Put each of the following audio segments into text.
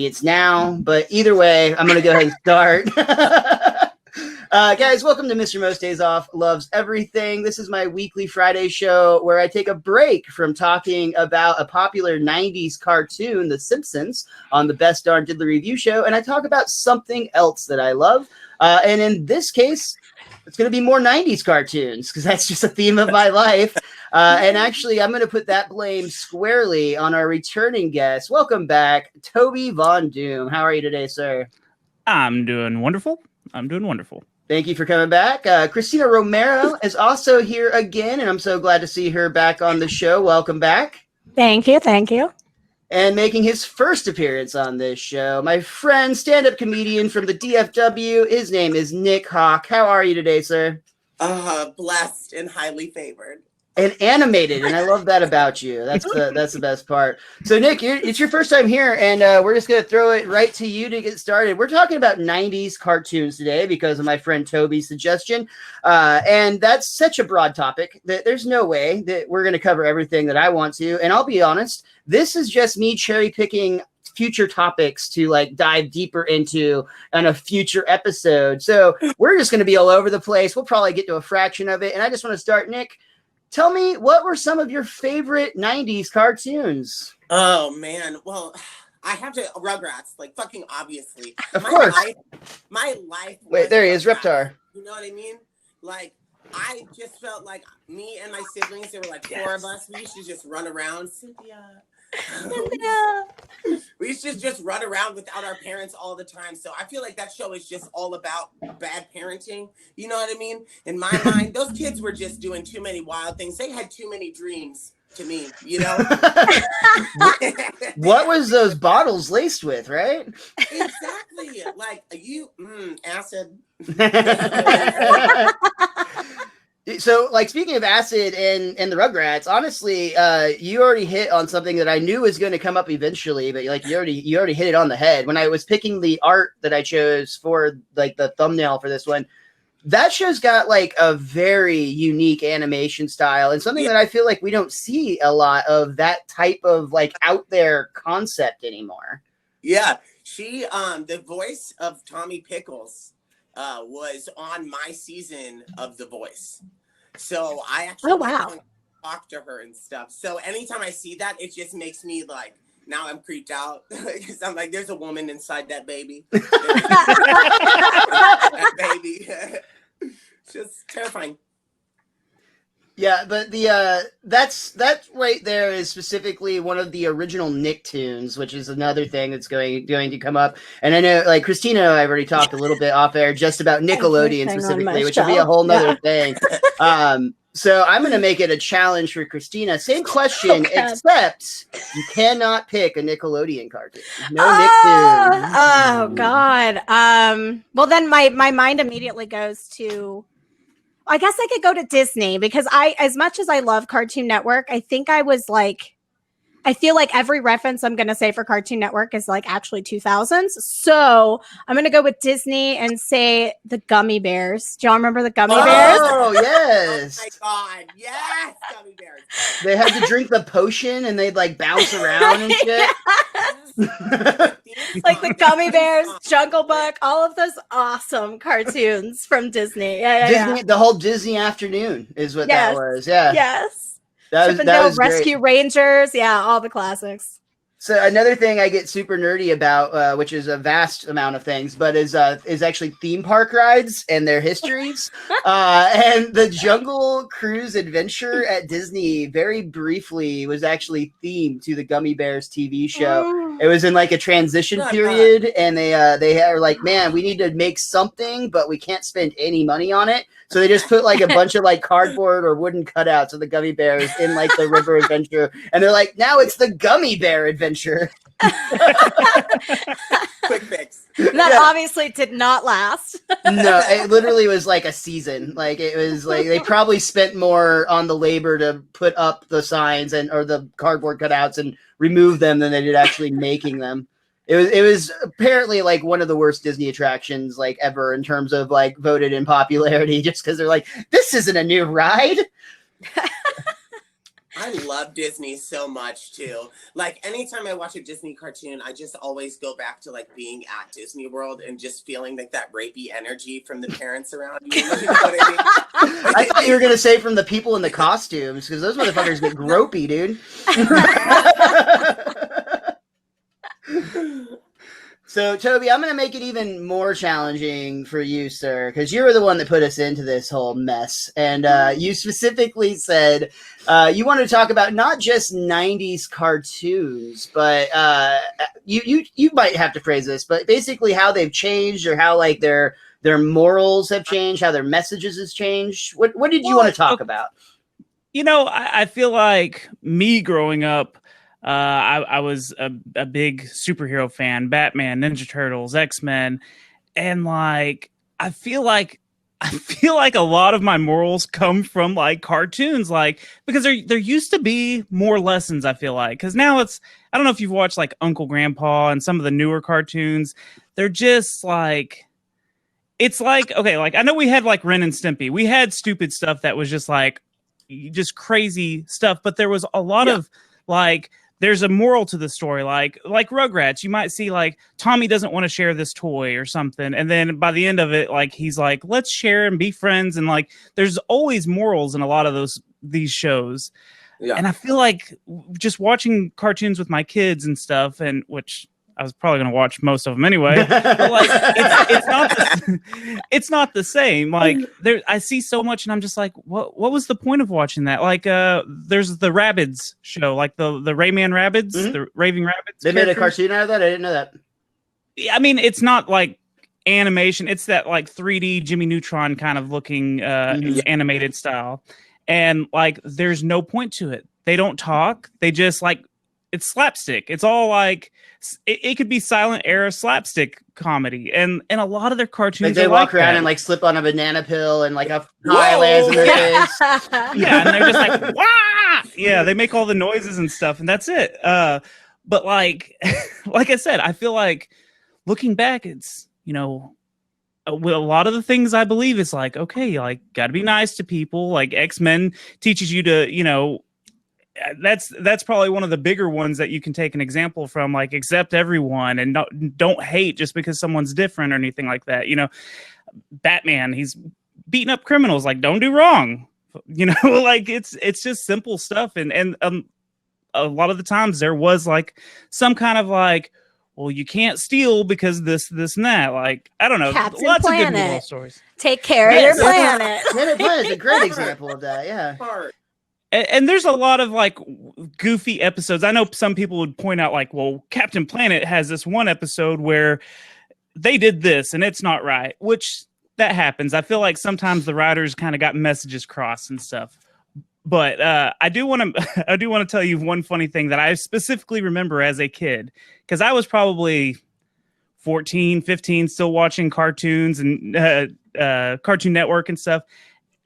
It's now, but either way, I'm going to go ahead and start. Guys, welcome to Mr. Most Days Off Loves Everything. This is my weekly Friday show where I take a break from talking about a popular 90s cartoon, The Simpsons, on the Best Darn Diddly Review Show, and I talk about something else that I love. And in this case, it's going to be more 90s cartoons because that's just a theme of my life. And actually, I'm going to put that blame squarely on our returning guest. Welcome back, Toby Von Doom. How are you today, sir? I'm doing wonderful. Thank you for coming back. Christina Romero is also here again, and I'm so glad to see her back on the show. Welcome back. Thank you. And making his first appearance on this show, my friend, stand-up comedian from the DFW. His name is Nick Hawk. How are you today, sir? Blessed and highly favored. And animated, and I love that about you. That's the best part. So, Nick, it's your first time here, and we're just going to throw it right to you to get started. We're talking about 90s cartoons today because of my friend Toby's suggestion, and that's such a broad topic that there's no way that we're going to cover everything that I want to, and I'll be honest, this is just me cherry-picking future topics to like dive deeper into on a future episode. So we're just going to be all over the place. We'll probably get to a fraction of it, and I just want to start, Nick. Tell me, what were some of your favorite 90s cartoons? Oh, man. Well, I have to, Rugrats, like fucking obviously. Of course. My life. Wait, there he is, Reptar. You know what I mean? Like, I just felt like me and my siblings, there were like four of us. We used to just run around. Cynthia. We used to just run around without our parents all the time. So I feel like that show is just all about bad parenting. You know what I mean? In my mind, those kids were just doing too many wild things. They had too many dreams to me, you know? What was those bottles laced with, right? Exactly. Like, acid. So, like, speaking of acid and the Rugrats, honestly, you already hit on something that I knew was going to come up eventually, but like you already hit it on the head. When I was picking the art that I chose for like the thumbnail for this one, that show's got like a very unique animation style and something that I feel like we don't see a lot of that type of like out there concept anymore. Yeah, she, the voice of Tommy Pickles was on my season of The Voice. So I actually talk to her and stuff. So anytime I see that, it just makes me like, now I'm creeped out because I'm like, there's a woman inside that baby. That baby. Just terrifying. Yeah, but that right there is specifically one of the original Nicktoons, which is another thing that's going to come up. And I know, like Christina, I've already talked a little bit off air just about Nickelodeon specifically, which will be a whole nother thing. So I'm going to make it a challenge for Christina. Same question, except you cannot pick a Nickelodeon cartoon. No Nicktoons. Oh God. Well, then my mind immediately goes to. I guess I could go to Disney because as much as I love Cartoon Network, I think I feel like every reference I'm going to say for Cartoon Network is like actually 2000s. So I'm going to go with Disney and say the Gummy Bears. Do y'all remember the Gummy Bears? Oh, yes. Oh my God. Yes. Gummy Bears. They had to drink the potion and they'd like bounce around and shit. Like the Gummy Bears, Jungle Book, all of those awesome cartoons from Disney. Disney, the whole Disney afternoon is what that was. Yeah. Yes. That was Rescue great. Rangers. Yeah, all the classics. So another thing I get super nerdy about, which is a vast amount of things, but is actually theme park rides and their histories. And the Jungle Cruise Adventure at Disney very briefly was actually themed to the Gummy Bears TV show. It was in like a transition period, and they are like, man, we need to make something, but we can't spend any money on it. So they just put like a bunch of like cardboard or wooden cutouts of the Gummy Bears in like the river adventure. And they're like, now it's the Gummy Bear adventure. Quick fix. That obviously did not last. No, it literally was like a season. Like it was like they probably spent more on the labor to put up the signs or the cardboard cutouts and remove them than they did actually making them. It was apparently like one of the worst Disney attractions like ever in terms of like voted in popularity, just because they're like, this isn't a new ride. I love Disney so much too. Like anytime I watch a Disney cartoon, I just always go back to like being at Disney World and just feeling like that rapey energy from the parents around you. You know what I mean? I thought you were gonna say from the people in the costumes, because those motherfuckers get gropey, dude. So, Toby, I'm going to make it even more challenging for you, sir, because you were the one that put us into this whole mess. And you specifically said you wanted to talk about not just 90s cartoons, but you might have to phrase this, but basically how they've changed or how like their morals have changed, how their messages has changed. What did you want to talk about? You know, I feel like me growing up, I was a big superhero fan, Batman, Ninja Turtles, X-Men, and like I feel like a lot of my morals come from like cartoons, like because there used to be more lessons. I feel like because now I don't know if you've watched like Uncle Grandpa and some of the newer cartoons. They're just like it's like okay, like I know we had like Ren and Stimpy, we had stupid stuff that was just like just crazy stuff, but there was a lot of like. There's a moral to the story, like Rugrats. You might see like Tommy doesn't want to share this toy or something, and then by the end of it, like he's like, let's share and be friends, and like there's always morals in a lot of these shows. Yeah. And I feel like just watching cartoons with my kids and stuff, and which I was probably going to watch most of them anyway, but like it's not the same. Like there, I see so much, and I'm just like, what was the point of watching that? Like, there's the Rabbids show, like the Rayman Rabbids, the Raving Rabbids. They made a cartoon out of that. I didn't know that. I mean, it's not like animation; it's that like 3D Jimmy Neutron kind of looking animated style, and like, there's no point to it. They don't talk. They just like. It's slapstick. It's all like it could be silent era slapstick comedy, and a lot of their cartoons. Like they walk around and like slip on a banana pill and like a pie lands in their face. Yeah, and they're just like wah. Yeah, they make all the noises and stuff, and that's it. But like, like I said, I feel like looking back, it's with a lot of the things I believe, it's like okay, like got to be nice to people. Like X-Men teaches you to that's probably one of the bigger ones that you can take an example from, like accept everyone and don't hate just because someone's different or anything like that. Batman, he's beating up criminals, like don't do wrong, like it's just simple stuff. And a lot of the times there was like some kind of like, well, you can't steal because this and that. Like, I don't know. Captain Lots Planet. of good moral stories. Take care of your planet. Planet is a great example of that. Yeah. And there's a lot of like goofy episodes. I know some people would point out like, well, Captain Planet has this one episode where they did this and it's not right, which that happens. I feel like sometimes the writers kind of got messages crossed and stuff. But I do want to tell you one funny thing that I specifically remember as a kid, because I was probably 14, 15, still watching cartoons and Cartoon Network and stuff.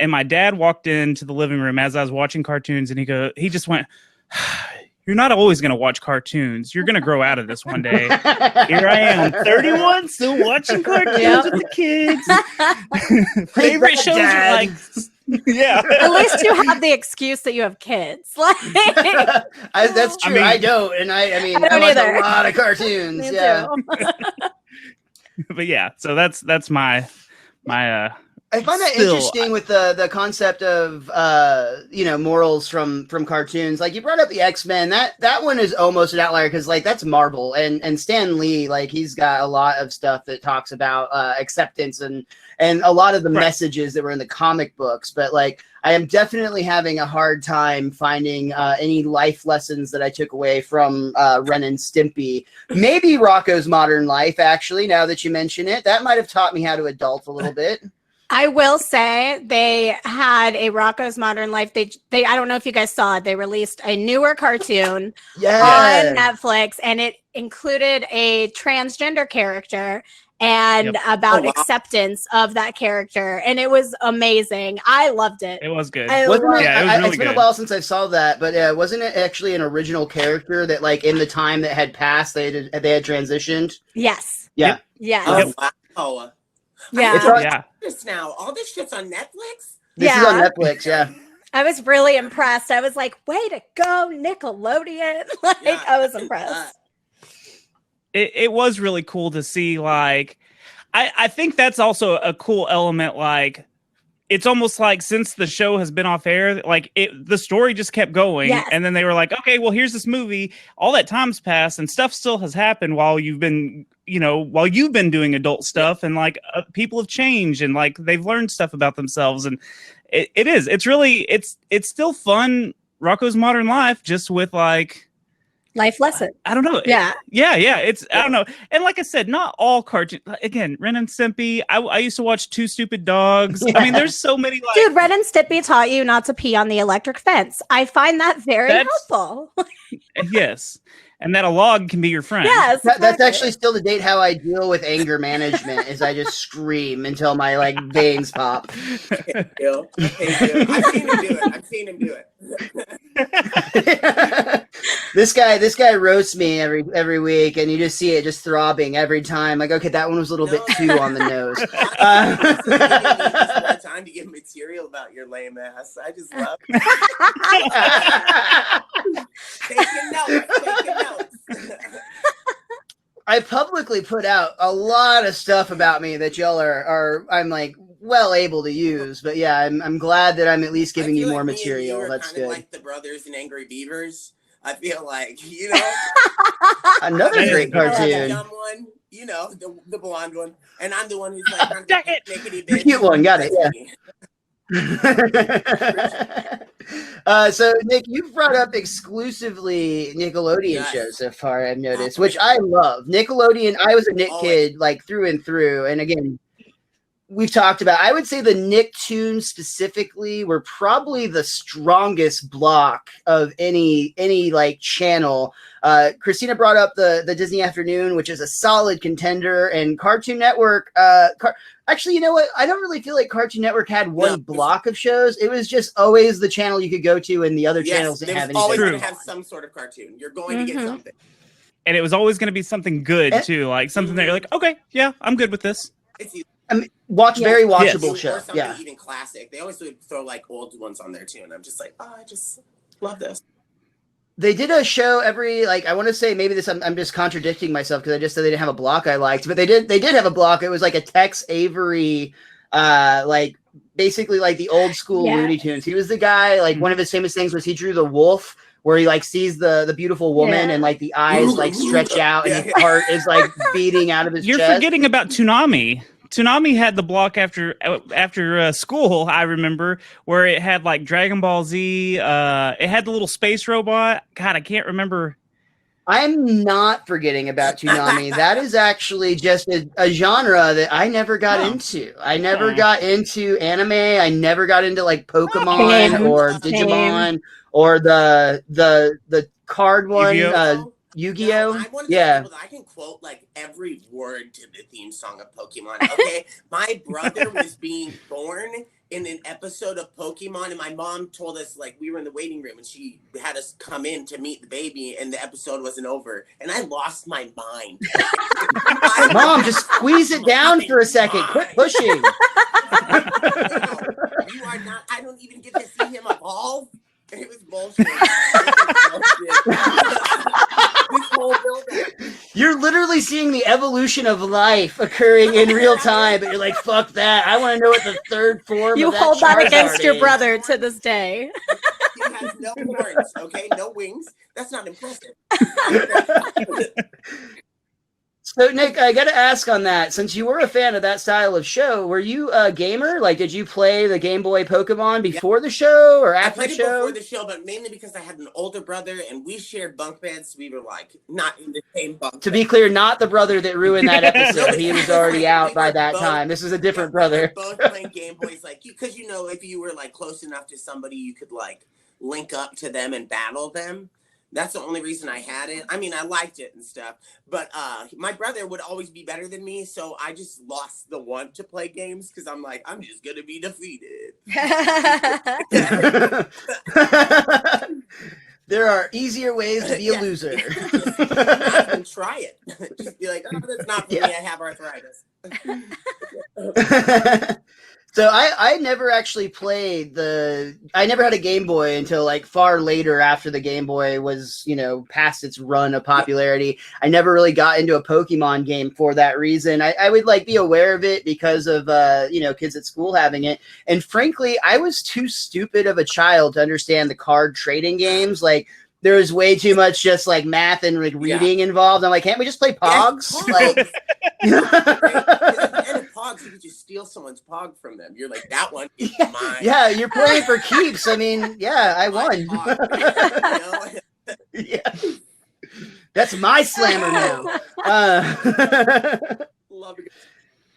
And my dad walked into the living room as I was watching cartoons, and he just went, "You're not always going to watch cartoons. You're going to grow out of this one day." Here I am, 31, still watching cartoons with the kids. Favorite shows are like, yeah. At least you have the excuse that you have kids. Like, that's true. I don't, and I mean, I watch a lot of cartoons. Yeah. But yeah, so that's my. I find that interesting with the concept of morals from cartoons. Like you brought up the X-Men, that one is almost an outlier because like that's Marvel and Stan Lee, like he's got a lot of stuff that talks about acceptance and a lot of the messages that were in the comic books. But like I am definitely having a hard time finding any life lessons that I took away from Ren and Stimpy. Maybe Rocco's Modern Life, actually, now that you mention it, that might have taught me how to adult a little bit. I will say they had a Rocco's Modern Life. They I don't know if you guys saw it. They released a newer cartoon on Netflix, and it included a transgender character and about acceptance of that character. And it was amazing. I loved it. It was good. It was really it's been a while since I saw that, but wasn't it actually an original character that like in the time that had passed, they had transitioned? Yes. Yeah. Yes. Oh, wow. Yeah. This now, all this shit's on Netflix. This is on Netflix. Yeah. I was really impressed. I was like, way to go, Nickelodeon. I was impressed. It was really cool to see, like, I think that's also a cool element. Like, it's almost like since the show has been off air, like the story just kept going. Yes. And then they were like, okay, well, here's this movie. All that time's passed and stuff still has happened while you've been doing adult stuff. And like people have changed and like they've learned stuff about themselves. And it's still fun. Rocko's Modern Life, just with like, life lesson. I don't know. Yeah. I don't know. And like I said, not all cartoons. Again, Ren and Stimpy. I used to watch Two Stupid Dogs. Yeah. I mean, there's so many. Like, dude, Ren and Stimpy taught you not to pee on the electric fence. I find that very helpful. Yes. And that a log can be your friend. Yes, that's actually still to date how I deal with anger management. Is I just scream until my like veins pop. I've seen him do it. This guy roasts me every week, and you just see it just throbbing every time. Like, okay, that one was a little bit too on the nose. Time to give material about your lame ass. I just love it. Taking notes. I publicly put out a lot of stuff about me that y'all are I'm like well able to use, but yeah, I'm glad that I'm at least giving you more material. That's good. Like the brothers in Angry Beavers. I feel like, you know, another great cartoon. The dumb one, you know, the blonde one, and I'm the one who's like, the cute one, got it. Yeah. So Nick, you've brought up exclusively Nickelodeon shows so far, I've noticed, which I love. Nickelodeon, I was a Nick kid like through and through, and again, we've talked about, I would say the Nicktoons specifically were probably the strongest block of any like channel. Christina brought up the Disney Afternoon, which is a solid contender, and Cartoon Network. Actually, you know what? I don't really feel like Cartoon Network had one block of shows. It was just always the channel you could go to, and the other channels didn't have anything. Always going to have some sort of cartoon. You're going to get something. And it was always going to be something good, too. Like something that you're like, okay, yeah, I'm good with this. It's I mean, very watchable show. Or something even classic. They always would throw like old ones on there, too. And I'm just like, oh, I just love this. They did a show every, like, I want to say maybe this, I'm just contradicting myself because I just said they didn't have a block I liked, but they did have a block. It was like a Tex Avery, like basically like the old school Looney Tunes. He was the guy, like one of his famous things was he drew the wolf where he like sees the beautiful woman and like the eyes like stretch out and his heart is like beating out of his chest. You're forgetting about Toonami. Toonami had the block after school, I remember, where it had like Dragon Ball Z. It had the little space robot. God, I can't remember. I'm not forgetting about Toonami. That is actually just a genre that I never got into. I never got into anime. I never got into like Pokemon or Digimon or the card one. Yu-Gi-Oh! I can quote like every word to the theme song of Pokemon. Okay, my brother was being born in an episode of Pokemon, and my mom told us like we were in the waiting room, and she had us come in to meet the baby, and the episode wasn't over, and I lost my mind. Mom, just squeeze it down for a second. Quit pushing. You are not. I don't even get to see him evolve. It was bullshit. This whole building. You're literally seeing the evolution of life occurring in real time, but you're like, fuck that. I want to know what the third form you of that hold that against your is. brother to this day. He has no horns, okay? No wings. That's not impressive. So, Nick, I got to ask on that. Since you were a fan of that style of show, were you a gamer? Like, did you play the Game Boy Pokemon before the show or after the show? I played it before the show, but mainly because I had an older brother and we shared bunk beds. We were like not in the same bunk. To be clear, not the brother that ruined that episode. He was already out by that time. This is a different brother. We were both playing Game Boys, like because if you were like close enough to somebody, you could like link up to them and battle them. That's the only reason I had it. I mean, I liked it and stuff, but my brother would always be better than me, so I just lost the want to play games because I'm like, I'm just gonna be defeated. There are easier ways to be a loser. Not even try it. Just be like, oh, that's not for me. I have arthritis. So I never actually played I never had a Game Boy until like far later after the Game Boy was, past its run of popularity. I never really got into a Pokemon game for that reason. I would like be aware of it because of, kids at school having it. And frankly, I was too stupid of a child to understand the card trading games. Like, there was way too much just like math and like reading involved. I'm like, can't we just play Pogs? Like, and at Pogs, you could just steal someone's Pog from them. You're like, that one is mine. Yeah, you're playing for keeps. I mean, yeah, I won. Yeah. That's my slammer now. Love it.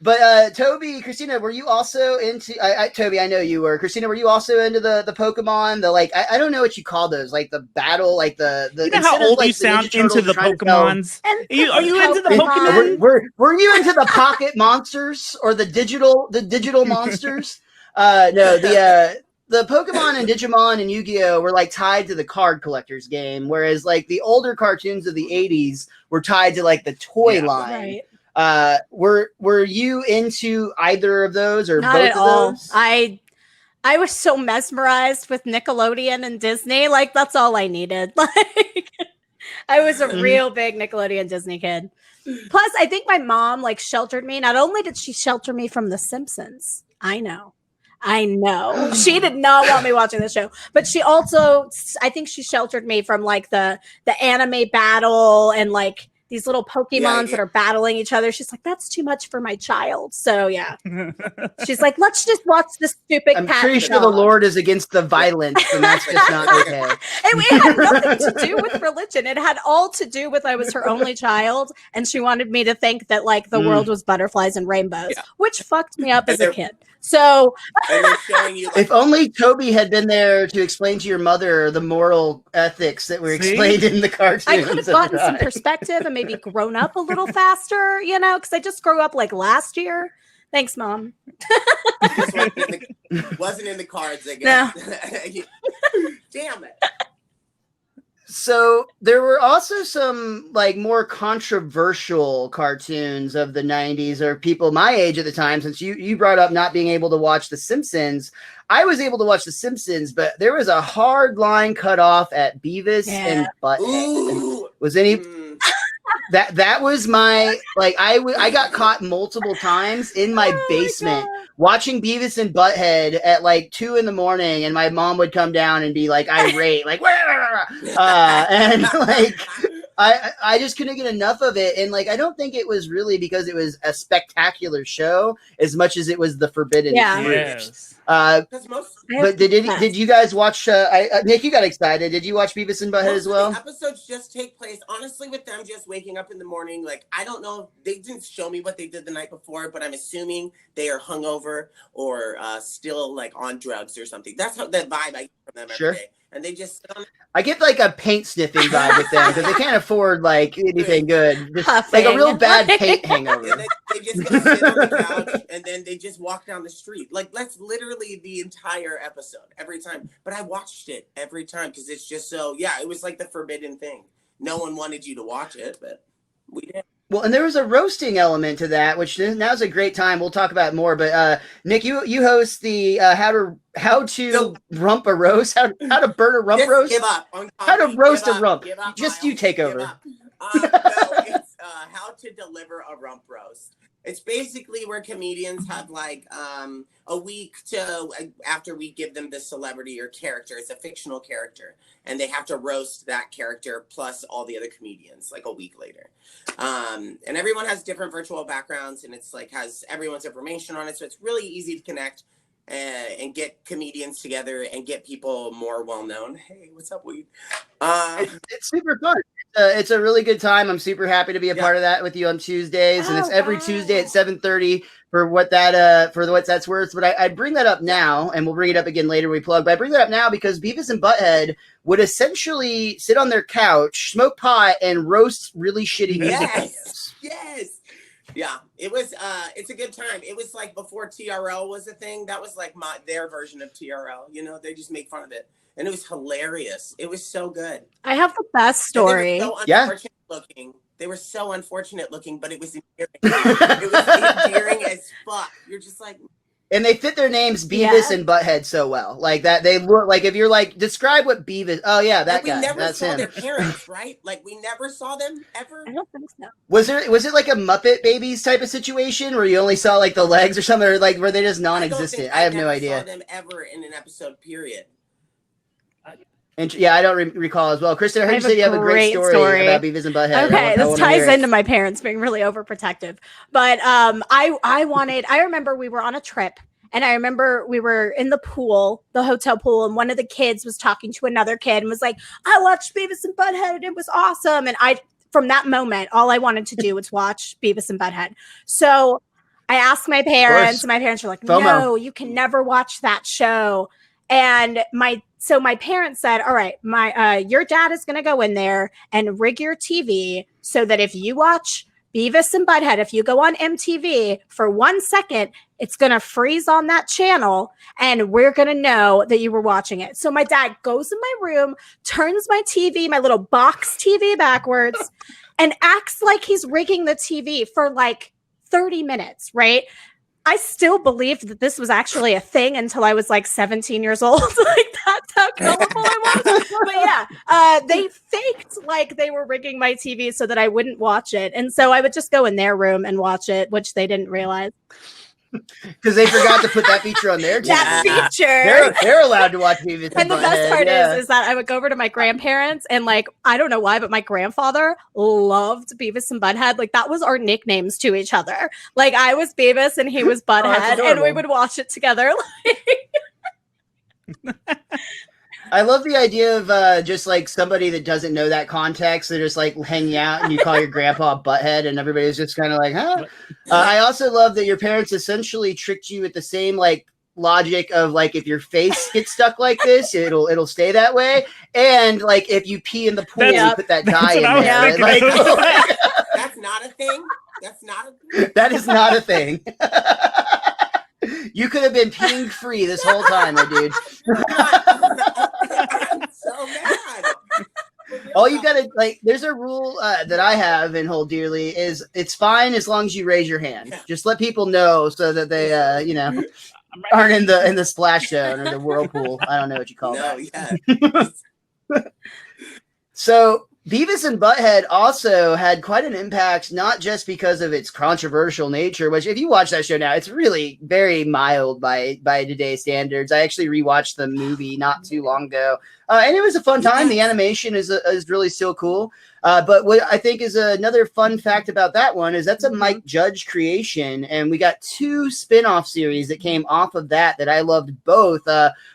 But Toby, Christina, were you also into? Toby, I know you were. Christina, were you also into the Pokemon? The like, I don't know what you call those. Like the battle, like the. You know how old you sound into the Pokemons? Are you into the Pokemon? Were you into the pocket monsters or the digital monsters? No, the Pokemon and Digimon and Yu-Gi-Oh were like tied to the card collectors game, whereas like the older cartoons of the '80s were tied to like the toy line. Right. Were you into either of those or Not both at of all. those? I was so mesmerized with Nickelodeon and Disney. Like, that's all I needed. Like, I was a real big Nickelodeon Disney kid. Plus, I think my mom like sheltered me. Not only did she shelter me from The Simpsons, I know. She did not want me watching the show, but she also, I think she sheltered me from like the anime battle and like these little Pokemons that are battling each other. She's like, that's too much for my child. So yeah, she's like, let's just watch this stupid. I'm pretty sure the Lord is against the violence, and that's just not okay. It had nothing to do with religion. It had all to do with I was her only child, and she wanted me to think that like the world was butterflies and rainbows, which fucked me up as a kid. So and they're showing you, like, if only Toby had been there to explain to your mother the moral ethics that were explained in the cartoons. I could have gotten some perspective and maybe grown up a little faster, because I just grew up like last year. Thanks, Mom. Wasn't in the cards, I guess. No. Damn it. So there were also some like more controversial cartoons of the 90s, or people my age at the time, since you brought up not being able to watch The Simpsons. I was able to watch The Simpsons, but there was a hard line cut off at Beavis and Butthead. Was any that was my like I got caught multiple times in my basement watching Beavis and Butthead at like 2 a.m, and my mom would come down and be like irate, like and like I just couldn't get enough of it. And like I don't think it was really because it was a spectacular show as much as it was the forbidden fruit. Yes. But did you guys watch Nick, you got excited. Did you watch Beavis and Butthead as well? The episodes just take place honestly with them just waking up in the morning. Like, I don't know, they didn't show me what they did the night before, but I'm assuming they are hungover or still like on drugs or something. That's how that vibe I get from them every day. And they just I get like a paint sniffing vibe with them because they can't afford like anything good. Just like a real bad paint hangover. And they just go sit on the couch and then they just walk down the street. Like, that's literally the entire episode every time. But I watched it every time because it's just so, it was like the forbidden thing. No one wanted you to watch it, but we did. Well, and there was a roasting element to that, which now's a great time. We'll talk about more. But Nick, you host the how to rump a roast, how to burn a rump roast. Give up. How to roast a rump. Just you take over. No, it's how to deliver a rump roast. It's basically where comedians have like a week after we give them the celebrity or character. It's a fictional character, and they have to roast that character plus all the other comedians like a week later. And everyone has different virtual backgrounds, and it's like has everyone's information on it, so it's really easy to connect and get comedians together and get people more well known. Hey, what's up, Weed? It's super fun. It's a really good time. I'm super happy to be a part of that with you on Tuesdays, and it's every Tuesday at 7:30 for what that's worth. But I bring that up now, and we'll bring it up again later when we plug. But I bring that up now because Beavis and Butthead would essentially sit on their couch, smoke pot, and roast really shitty music videos. Yes. Yeah, it was. It's a good time. It was like before TRL was a thing. That was like their version of TRL. They just make fun of it. And it was hilarious. It was so good. I have the best story. They were so unfortunate looking. They were so unfortunate looking, but it was endearing. It was endearing as fuck. You're just like, And they fit their names Beavis Yeah. and Butthead so well. Like that they look like if you're like describe what Beavis that And we guy. never That's saw him. their parents, right? Like we never saw them ever. I don't think so. Was it like a Muppet Babies type of situation where you only saw like the legs or something, or like were they just non-existent? I have no idea. Saw them ever in an episode, period. And yeah, I don't recall as well. Kristen, I heard you have say a you have a great great story about Beavis and Butthead. Okay, I this wanna ties hear it. into my parents being really overprotective. But I remember we were on a trip and I remember we were in the pool, the hotel pool, and one of the kids was talking to another kid and was like, I watched Beavis and Butthead and it was awesome. And from that moment, all I wanted to do was watch Beavis and Butthead. So I asked my parents, and my parents were like, FOMO. no, you can never watch that show. And my parents said, all right, your dad is going to go in there and rig your TV so that if you watch Beavis and Butthead, if you go on MTV for 1 second, it's going to freeze on that channel and we're going to know that you were watching it. So my dad goes in my room, turns my TV, my little box TV backwards and acts like he's rigging the TV for like 30 minutes, right? I still believed that this was actually a thing until I was like 17 years old. Like that's how gullible I was. But yeah, they faked like they were rigging my TV so that I wouldn't watch it. And so I would just go in their room and watch it, which they didn't realize. Because they forgot to put that feature on their TV. That feature. They're allowed to watch Beavis And the Butthead, best part yeah. is that I would go over to my grandparents and like, I don't know why, but my grandfather loved Beavis and Butthead. Like that was our nicknames to each other. Like I was Beavis and he was Butthead and we adorable. would watch it together. I love the idea of just like somebody that doesn't know that context. They're just like hanging out and you call your grandpa Butthead and everybody's just kind of like, huh? I also love that your parents essentially tricked you with the same like logic of like if your face gets stuck like this, it'll stay that way. And like if you pee in the pool, you put that dye in there. Like, That's not a thing. That's not a thing. that is not a thing. You could have been peeing free this whole time, my dude. I'm so mad. All you gotta like, there's a rule that I have and hold dearly is it's fine as long as you raise your hand. Just let people know so that they, aren't in the splash zone or the whirlpool. I don't know what you call that. Yeah. So Beavis and Butthead also had quite an impact, not just because of its controversial nature, which if you watch that show now, it's really very mild by today's standards. I actually rewatched the movie not too long ago, and it was a fun time. The animation is really still cool. But what I think is another fun fact about that one is that's a Mike Judge creation, and we got 2 spin-off series that came off of that I loved both.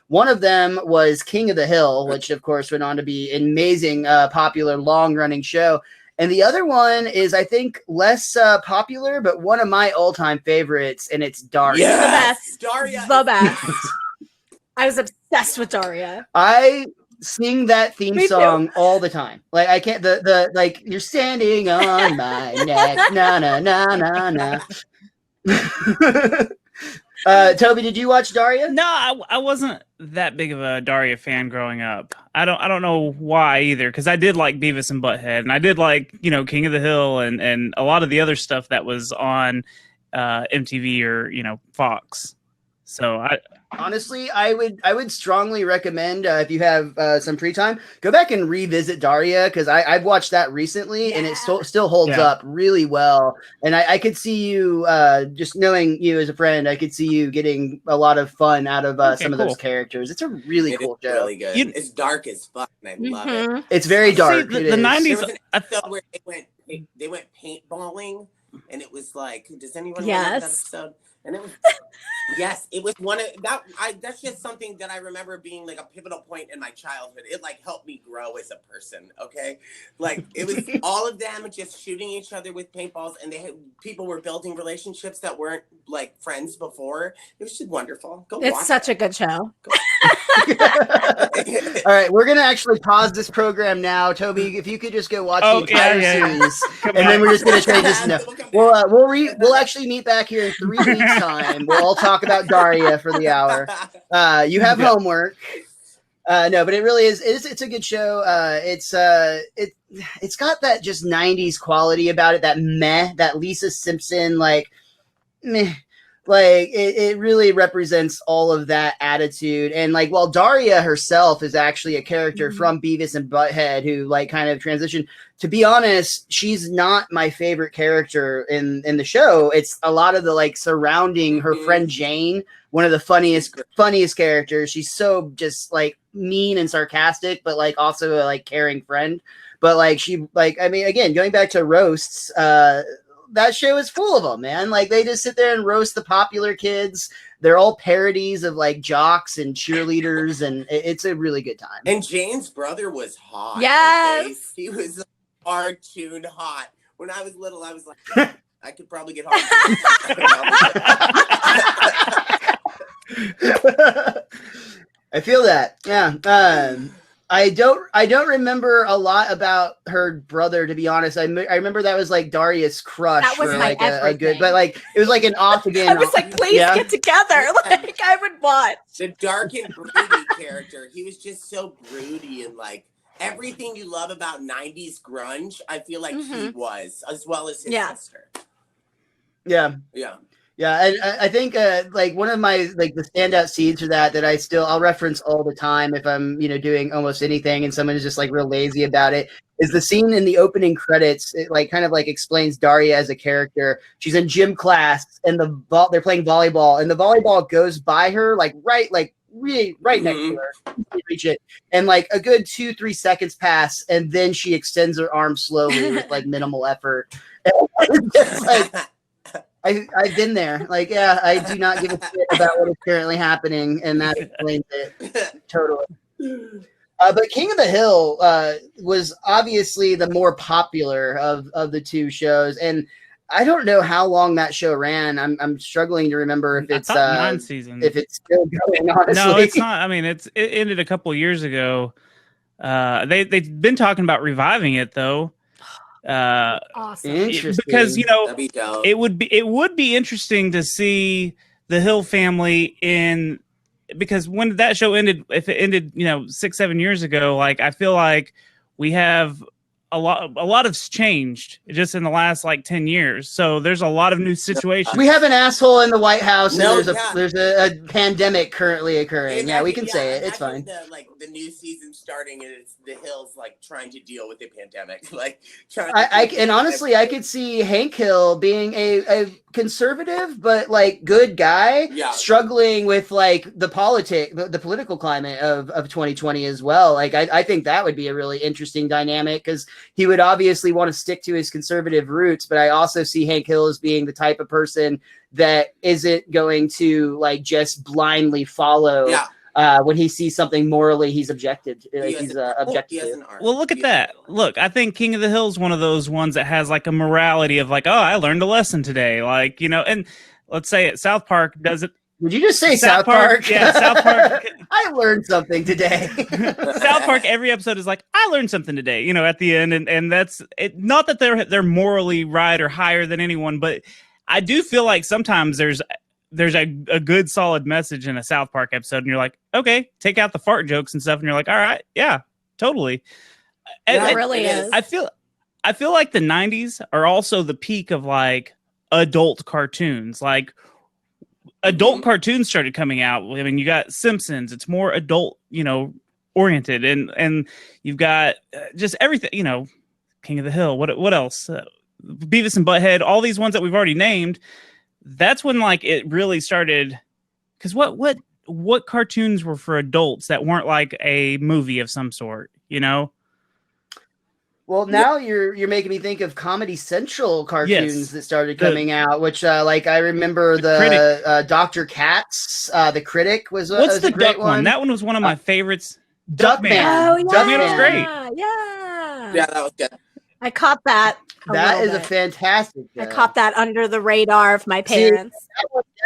One of them was King of the Hill, which of course went on to be an amazing, popular, long-running show. And the other one is, I think, less popular, but one of my all-time favorites, and it's Daria. Yes, The best. Daria. The best. I was obsessed with Daria. I sing that theme song all the time. Like I can't the like you're standing on my neck. Na na na na na. Toby, did you watch Daria? No, I wasn't that big of a Daria fan growing up. I don't know why either, because I did like Beavis and Butthead, and I did like King of the Hill and a lot of the other stuff that was on MTV or Fox. So Honestly, I would strongly recommend if you have some free time, go back and revisit Daria because I've watched that recently and it still holds up really well. And I could see you just knowing you as a friend, I could see you getting a lot of fun out of some of those characers. It's a really cool show. Really good. It's dark as fuck, and I love it. It's very dark. See, the 90s. There was an episode where they went paintballing, and it was like, does anyone remember that episode? And it was, yes, it was one of that. That's just something that I remember being like a pivotal point in my childhood. It like helped me grow as a person. Okay, like it was all of them just shooting each other with paintballs, and people were building relationships that weren't like friends before. It was just wonderful. It's such a good show. All right, we're gonna actually pause this program now, Toby. If you could just go watch the entire series, and then we're just gonna change this. No, we'll actually meet back here in 3 weeks' time. We'll all talk about Daria for the hour. You have homework. No, but it really is. It's a good show. It's got that just 90s quality about it. That Lisa Simpson like meh. Like it really represents all of that attitude. And like, while Daria herself is actually a character from Beavis and Butthead who like kind of transitioned, to be honest, she's not my favorite character in the show. It's a lot of the like surrounding her friend Jane, one of the funniest characters. She's so just like mean and sarcastic, but like also a like caring friend. But like she like, I mean, again, going back to roasts, that show is full of them, man. Like they just sit there and roast the popular kids. They're all parodies of like jocks and cheerleaders, and it's a really good time. And Jane's brother was hot. Yes. Okay? He was cartoon hot. When I was little, I was like, I could probably get hard. I feel that. Yeah. I don't remember a lot about her brother, to be honest. I remember that was like Daria's crush. That was for my like a good, everything. but like it was like an off again. I was like, please get together. Like I would watch. The dark and broody character. He was just so broody and like everything you love about 90s grunge. I feel like he was, as well as his sister. Yeah. Yeah. Yeah, and I think like one of my like the standout scenes for that I'll reference all the time if I'm doing almost anything and someone is just like real lazy about it is the scene in the opening credits. It like kind of like explains Daria as a character. She's in gym class and they're playing volleyball and the volleyball goes by her like right next to her. She reach it and like a good 2-3 seconds pass and then she extends her arm slowly with like minimal effort. And it's like. I've been there. Like, yeah, I do not give a shit about what is currently happening, and that explains it totally. But King of the Hill was obviously the more popular of the two shows, and I don't know how long that show ran. I'm struggling to remember if it's 9 seasons. If it's still going. Honestly, no, it's not. I mean, it ended a couple years ago. They've been talking about reviving it though. Awesome. Interesting. Because it would be interesting to see the Hill family because when that show ended, if it ended 6-7 years ago, like I feel like we have a lot has changed just in the last like 10 years. So there's a lot of new situations. We have an asshole in the White House, No, and there's a pandemic currently occurring. Yeah, we can say it. It's fine. The new season starting, and it's the Hills like trying to deal with the pandemic. Like, and honestly, I could see Hank Hill being a conservative but like good guy, struggling with like the political climate of 2020 as well. Like, I think that would be a really interesting dynamic because he would obviously want to stick to his conservative roots, but I also see Hank Hill as being the type of person that isn't going to like just blindly follow. When he sees something morally, he's objective. He's objective to. Well, look at that. Look, I think King of the Hill is one of those ones that has like a morality of like, oh, I learned a lesson today. Like, and let's say at South Park does it. Did you just say South Park? Yeah, South Park. I learned something today. South Park, every episode is like, I learned something today, at the end. And that's it. Not that they're morally right or higher than anyone, but I do feel like sometimes there's a good solid message in a South Park episode and you're like, okay, take out the fart jokes and stuff. And you're like, all right, yeah, totally. It really is. I feel like the 90s are also the peak of like adult cartoons. Like adult cartoons started coming out. I mean, you got Simpsons. It's more adult, oriented. And you've got just everything, King of the Hill. What else? Beavis and Butthead, all these ones that we've already named. That's when like it really started, because what cartoons were for adults that weren't like a movie of some sort, Well, now you're making me think of Comedy Central cartoons that started coming out, which like I remember the Dr. Katz, the Critic was what's the a great duck one? That one was one of my favorites. Duckman. Oh, yeah. Duckman was great. Yeah, that was good. I caught that. That is a fantastic. I caught that under the radar of my parents.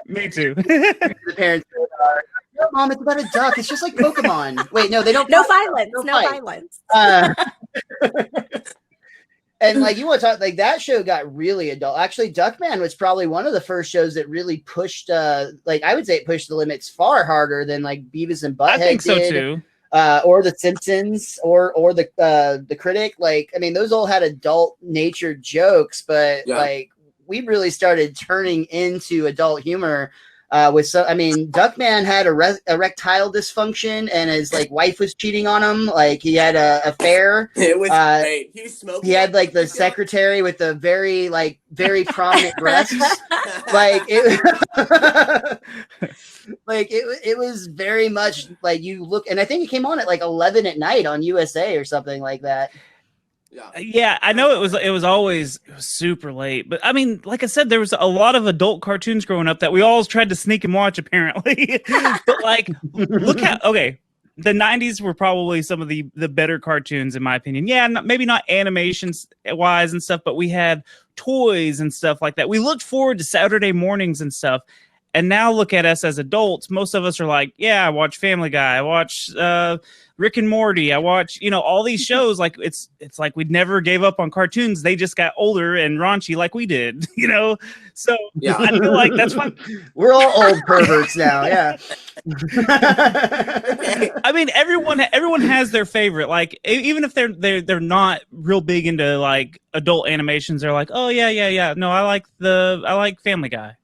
Me too. The parents are, no, Mom, it's about a duck. It's just like Pokemon. Wait, no, they don't. No violence. No violence. And like you want to talk, like that show got really adult. Actually, Duckman was probably one of the first shows that really pushed, like I would say, it pushed the limits far harder than like Beavis and Butthead. I think so too. Or the Simpsons, or the Critic. Like, I mean, those all had adult natured jokes, but like we really started turning into adult humor. With some, I mean, Duckman had erectile dysfunction, and his like wife was cheating on him. Like he had a affair. It was great. He smoked. He had like the secretary with the very prominent breasts. Like it, it was very much like you look, and I think it came on at like 11 at night on USA or something like that. Yeah, I know it was always super late, but I mean, like I said, there was a lot of adult cartoons growing up that we all tried to sneak and watch, apparently. But like, look at the 90s were probably some of the better cartoons in my opinion. Yeah, maybe not animations wise and stuff, but we had toys and stuff like that. We looked forward to Saturday mornings and stuff. And now look at us as adults. Most of us are like, yeah, I watch Family Guy. I watch Rick and Morty. I watch, all these shows. Like it's like we never gave up on cartoons. They just got older and raunchy like we did, So yeah. I feel like that's why we're all old perverts now. Yeah. I mean, everyone has their favorite. Like even if they're not real big into like adult animations, they're like, oh yeah. No, I like Family Guy.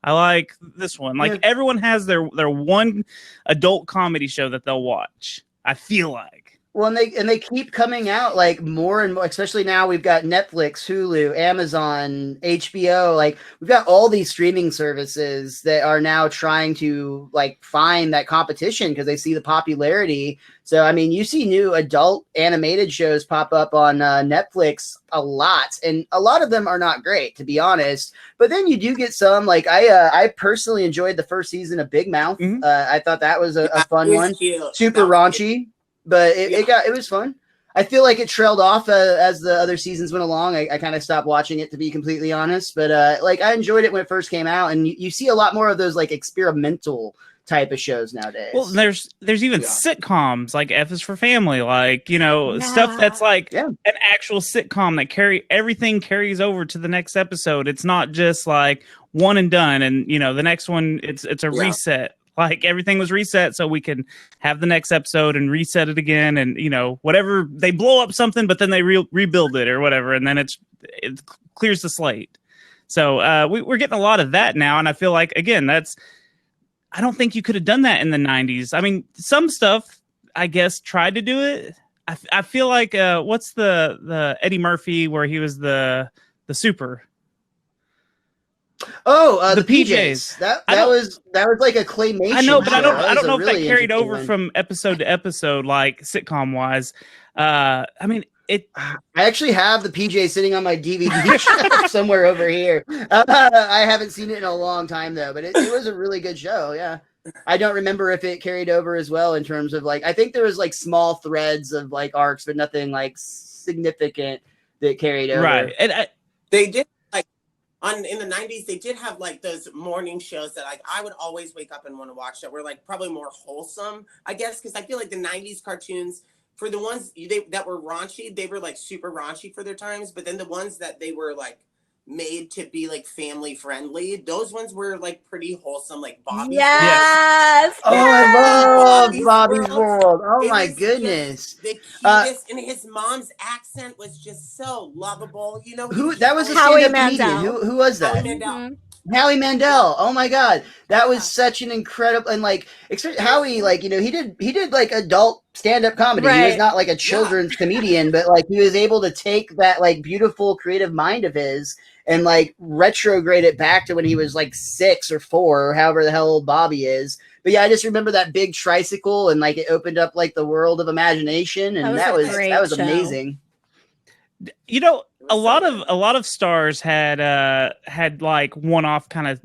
I like this one. Like everyone has their one adult comedy show that they'll watch. I feel like. Well, and they keep coming out like more and more, especially now we've got Netflix, Hulu, Amazon, HBO. Like we've got all these streaming services that are now trying to like find that competition because they see the popularity. So, I mean, you see new adult animated shows pop up on Netflix a lot, and a lot of them are not great, to be honest. But then you do get some, like I personally enjoyed the first season of Big Mouth. Mm-hmm. I thought that was a fun one. Cute. Super raunchy. But it was fun. I feel like it trailed off as the other seasons went along. I kind of stopped watching it, to be completely honest. But I enjoyed it when it first came out, and you see a lot more of those like experimental type of shows nowadays. Well, there's even sitcoms like F is for Family, like stuff that's like an actual sitcom that everything carries over to the next episode. It's not just like one and done, and the next one it's a reset. Like everything was reset so we can have the next episode and reset it again. And, whatever, they blow up something, but then they rebuild it or whatever. And then it clears the slate. So we're getting a lot of that now. And I feel like, again, I don't think you could have done that in the 90s. I mean, some stuff, I guess, tried to do it. I feel like, what's the Eddie Murphy where he was the super? Oh, the PJs. That was like a claymation. I know, but show. I don't know if really that carried over one. from episode to episode, like sitcom wise. I mean, I actually have the PJ sitting on my DVD shelf somewhere over here. I haven't seen it in a long time though, but it was a really good show. Yeah. I don't remember if it carried over as well in terms of like, I think there was like small threads of like arcs, but nothing like significant that carried over. Right. And they did. In the 90s, they did have like those morning shows that like I would always wake up and want to watch that were like probably more wholesome, I guess, because I feel like the 90s cartoons, for the ones that were raunchy, they were like super raunchy for their times. But then the ones that they were like made to be like family friendly, those ones were like pretty wholesome, like Bobby's World. Oh, I love Bobby's World. Oh my goodness. The cutest, and his mom's accent was just so lovable. Who that was a Howie stand-up Mandel. comedian. Who was that? Howie Mandel. Howie Mandel. Oh my God, that was such an incredible, and like Howie, like he did like adult stand-up comedy. Right. He was not like a children's comedian, but like he was able to take that like beautiful creative mind of his and like retrograde it back to when he was like 6 or 4 or however the hell old Bobby is. But yeah, I just remember that big tricycle and like it opened up like the world of imagination, and that was show. amazing. A lot of stars had like one-off kind of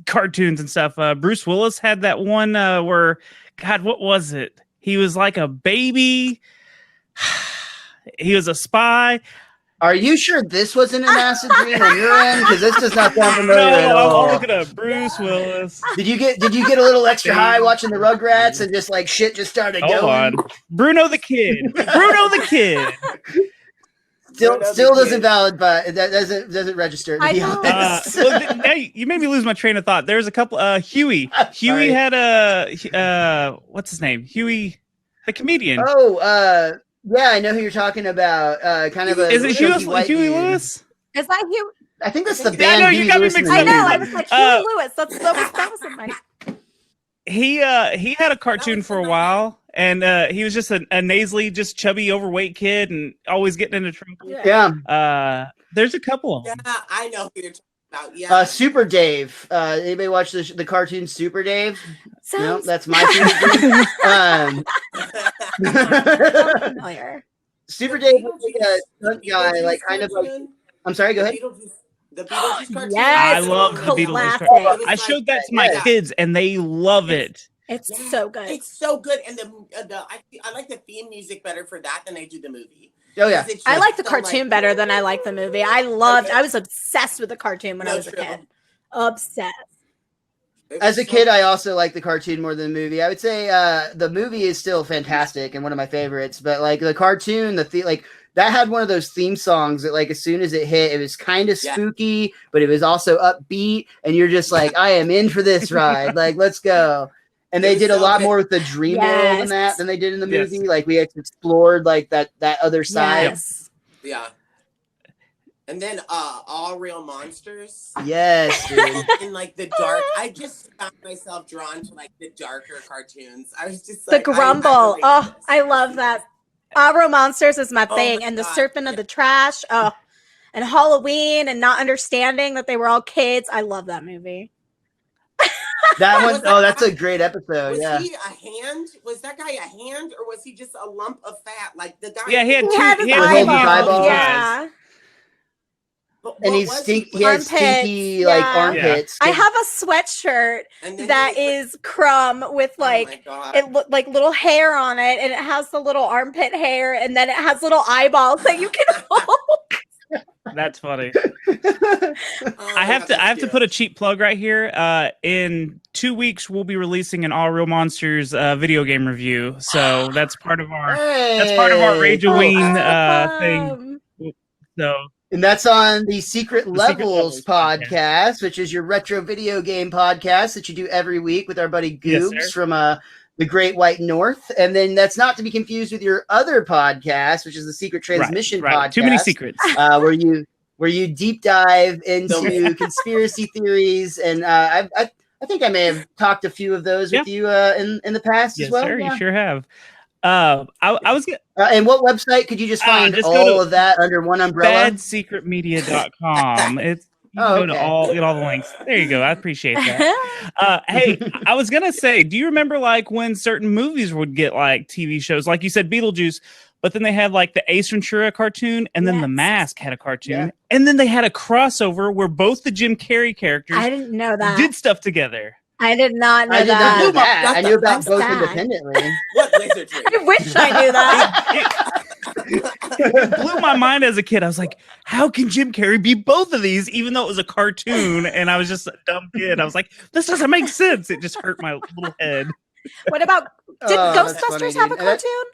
cartoons and stuff. Bruce Willis had that one where, God, what was it? He was like a baby. He was a spy. Are you sure this wasn't an acid dream on your end? Because this does not sound familiar at all. I'm looking at Bruce Willis. Did you get a little extra high watching the Rugrats and just like shit just started going? Hold on. Bruno the Kid. Still doesn't valid, but that doesn't register. To be honest. Hey, you made me lose my train of thought. There's a couple. Huey. Huey had what's his name? Huey, the comedian. Oh, yeah, I know who you're talking about. Kind of a is it Huey Lewis? Is that Huey? I think that's the Yeah, band. I know, Huey you got me Lewis in mixed the I know. I movie. was like, Huey Lewis. That was in my. He had a cartoon for a while, and he was just a nasally, just chubby, overweight kid, and always getting into trouble. Yeah. There's a couple of Yeah, them. I know who you're talking about. Yeah. Super Dave. Anybody watch the cartoon Super Dave? No, Sounds that's my favorite. sounds familiar. Super Dave was like a stunt guy, like kind of like. I'm sorry. Go ahead. The Beetlejuice cartoon. Yes, I love the Beetlejuice classic. cartoon. I showed that to my Yeah. kids, and they love it. It's Yeah, so good. It's so good, and I like the theme music better for that than I do the movie. Oh yeah. 'Cause it's I just like the so, cartoon better than I like the movie. I was obsessed with the cartoon when I No, was a true. kid. Obsessed. It As was a kid, I also like the cartoon more than the movie. I would say the movie is still fantastic and one of my favorites, but like the cartoon, like that had one of those theme songs that like as soon as it hit, it was kind of spooky, but it was also upbeat, and you're just like, I am in for this ride. Like, let's go. And they did a lot more with the dream world in that than they did in the movie. Yes. Like we explored like that other side. Yes. Yeah. And then All Real Monsters. Yes, dude. In like the dark. I just found myself drawn to like the darker cartoons. I was just The like Grumble. I I love that. Agro Monsters is my Oh thing. my And the God. Serpent of the Trash. Oh. And Halloween and not understanding that they were all kids. I love that movie. That one, Was that that's guy- a great episode. Was Yeah. he a hand? Was that guy a hand, or was he just a lump of fat? Like the guy. Yeah, he had He two. had his He had eyeballs. two Eyeballs. Yeah. But And what he's was he has Armpits, stinky like yeah. armpits. I have a sweatshirt And then that he was is crumb with like, like oh my God. it looked like little hair on it, and it has the little armpit hair, and then it has little eyeballs that you can hold. That's funny. Oh I have my to God, that's put a cheap plug right here. In 2 weeks, we'll be releasing an All Real Monsters video game review. So that's part of our Rage-A-Ween thing. So And that's on the Secret Levels Levels podcast, which is your retro video game podcast that you do every week with our buddy Yes, Goobs sir. from the Great White North. And then that's not to be confused with your other podcast, which is the Secret Transmission podcast. Too many secrets. where you deep dive So into many. conspiracy theories. And I think I may have talked a few of those with you in the past Yes, as well. sir. Yeah. You sure have. I was gonna And what website could you just find just go all to of that under one umbrella? badsecretmedia.com. It's you can Oh, go to okay. get all the links. There you go. I appreciate that. Hey, I was gonna say, do you remember like when certain movies would get like TV shows? Like you said, Beetlejuice, but then they had like the Ace Ventura cartoon, and then The Yes. Mask had a cartoon, Yeah. and then they had a crossover where both the Jim Carrey characters I didn't know that. did stuff together. I did not know I did not that. know that. I knew about That's both sad. independently. What wizardry? I wish I knew that. It blew my mind as a kid. I was like, how can Jim Carrey be both of these, even though it was a cartoon? And I was just a dumb kid. I was like, this doesn't make sense. It just hurt my little head. What about did Oh, that's Ghostbusters funny, have a dude. And that- cartoon?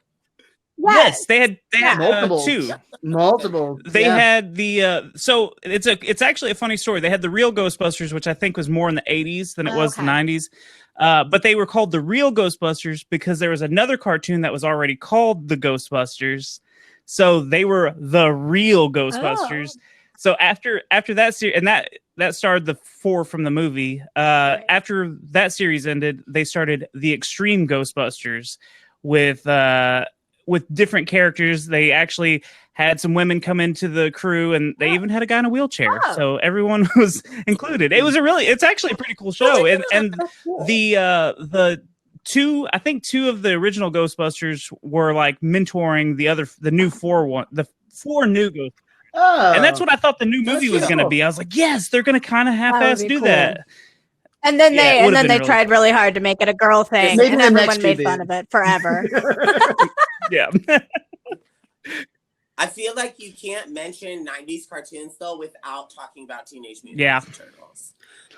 Yes, they had Multiple. two. Multiple. They yeah. had the so it's actually a funny story. They had the real Ghostbusters, which I think was more in the 80s than it was the Okay. 90s. But they were called the real Ghostbusters because there was another cartoon that was already called the Ghostbusters. So they were the real Ghostbusters. Oh. So after that series, and that started the 4 from the movie. Right. After that series ended, they started the Extreme Ghostbusters with different characters. They actually had some women come into the crew, and they even had a guy in a wheelchair. Oh. So everyone was included. It's actually a pretty cool show. And the two of the original Ghostbusters were like mentoring the new the 4 new Ghostbusters. Oh. And that's what I thought the new movie was That's going to cool. be. I was like, yes, they're going to kind of half-ass be do cool. that. And then Yeah, it they would've been really tried really hard to make it a girl thing, Maybe and the next everyone made two fun do. of it forever. Yeah. I feel like you can't mention 90s cartoons though without talking about Teenage Mutant Yeah. Ninja Turtles.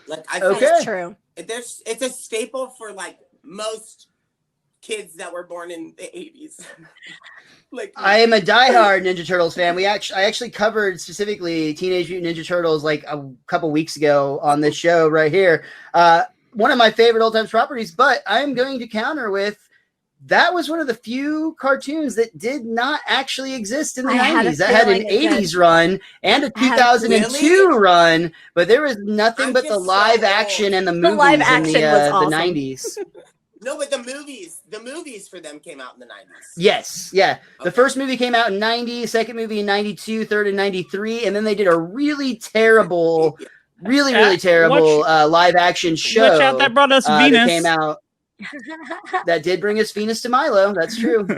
Like I feel Okay. That's true. it's a staple for like most kids that were born in the 80s. Like I am a diehard Ninja Turtles fan. I actually covered specifically Teenage Mutant Ninja Turtles like a couple weeks ago on this show right here. One of my favorite old times properties, but I'm going to counter with that was one of the few cartoons that did not actually exist in the I had a 90s. That had an feeling it did. 80s run and a 2002 run, but there was nothing I'm but the just so live old. action and the The movies live in action the, was the awesome. 90s. No, but the movies for them came out in the 90s. Yes, yeah. The Okay. first movie came out in 90, second movie in 92, third in 93, and then they did a really terrible, really terrible live action show. Watch out, that brought us that Venus. came out. That did bring us Venus to Milo. That's true.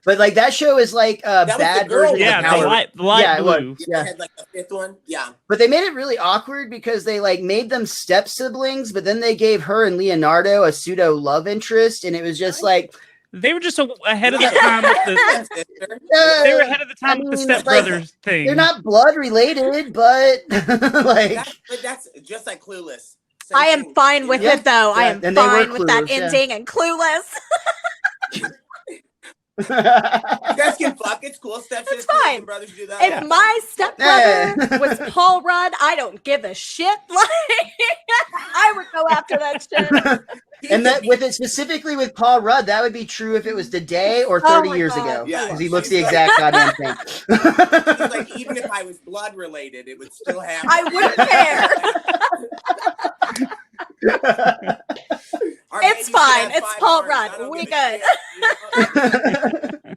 But like that show is like a That was bad the girl version Yeah, of the Power. light Yeah, it was. blue. Yeah, I had like the fifth one. Yeah. But they made it really awkward because they like made them step siblings, but then they gave her and Leonardo a pseudo love interest, and it was just like They were just ahead of the time with the. They were ahead of the time with the Step Brothers thing. They're not blood related, but like that's just like Clueless. Same I am thing. fine with Yeah. it though. I Yeah, am and they were fine with that Clueless, yeah. ending and Clueless. You guys can fuck. It's cool. It's fine. Brothers do that. If my stepbrother Yeah. was Paul Rudd, I don't give a shit. Like I would go after that shit. And that with it specifically with Paul Rudd, that would be true if it was today or Oh 30 my years God. ago. Yeah. Because he looks the exact goddamn thing. It's like even if I was blood related, it would still happen. I wouldn't care. Our It's baby should fine. have It's 5 Paul arms. Rudd. I don't We give a good. shit, you know?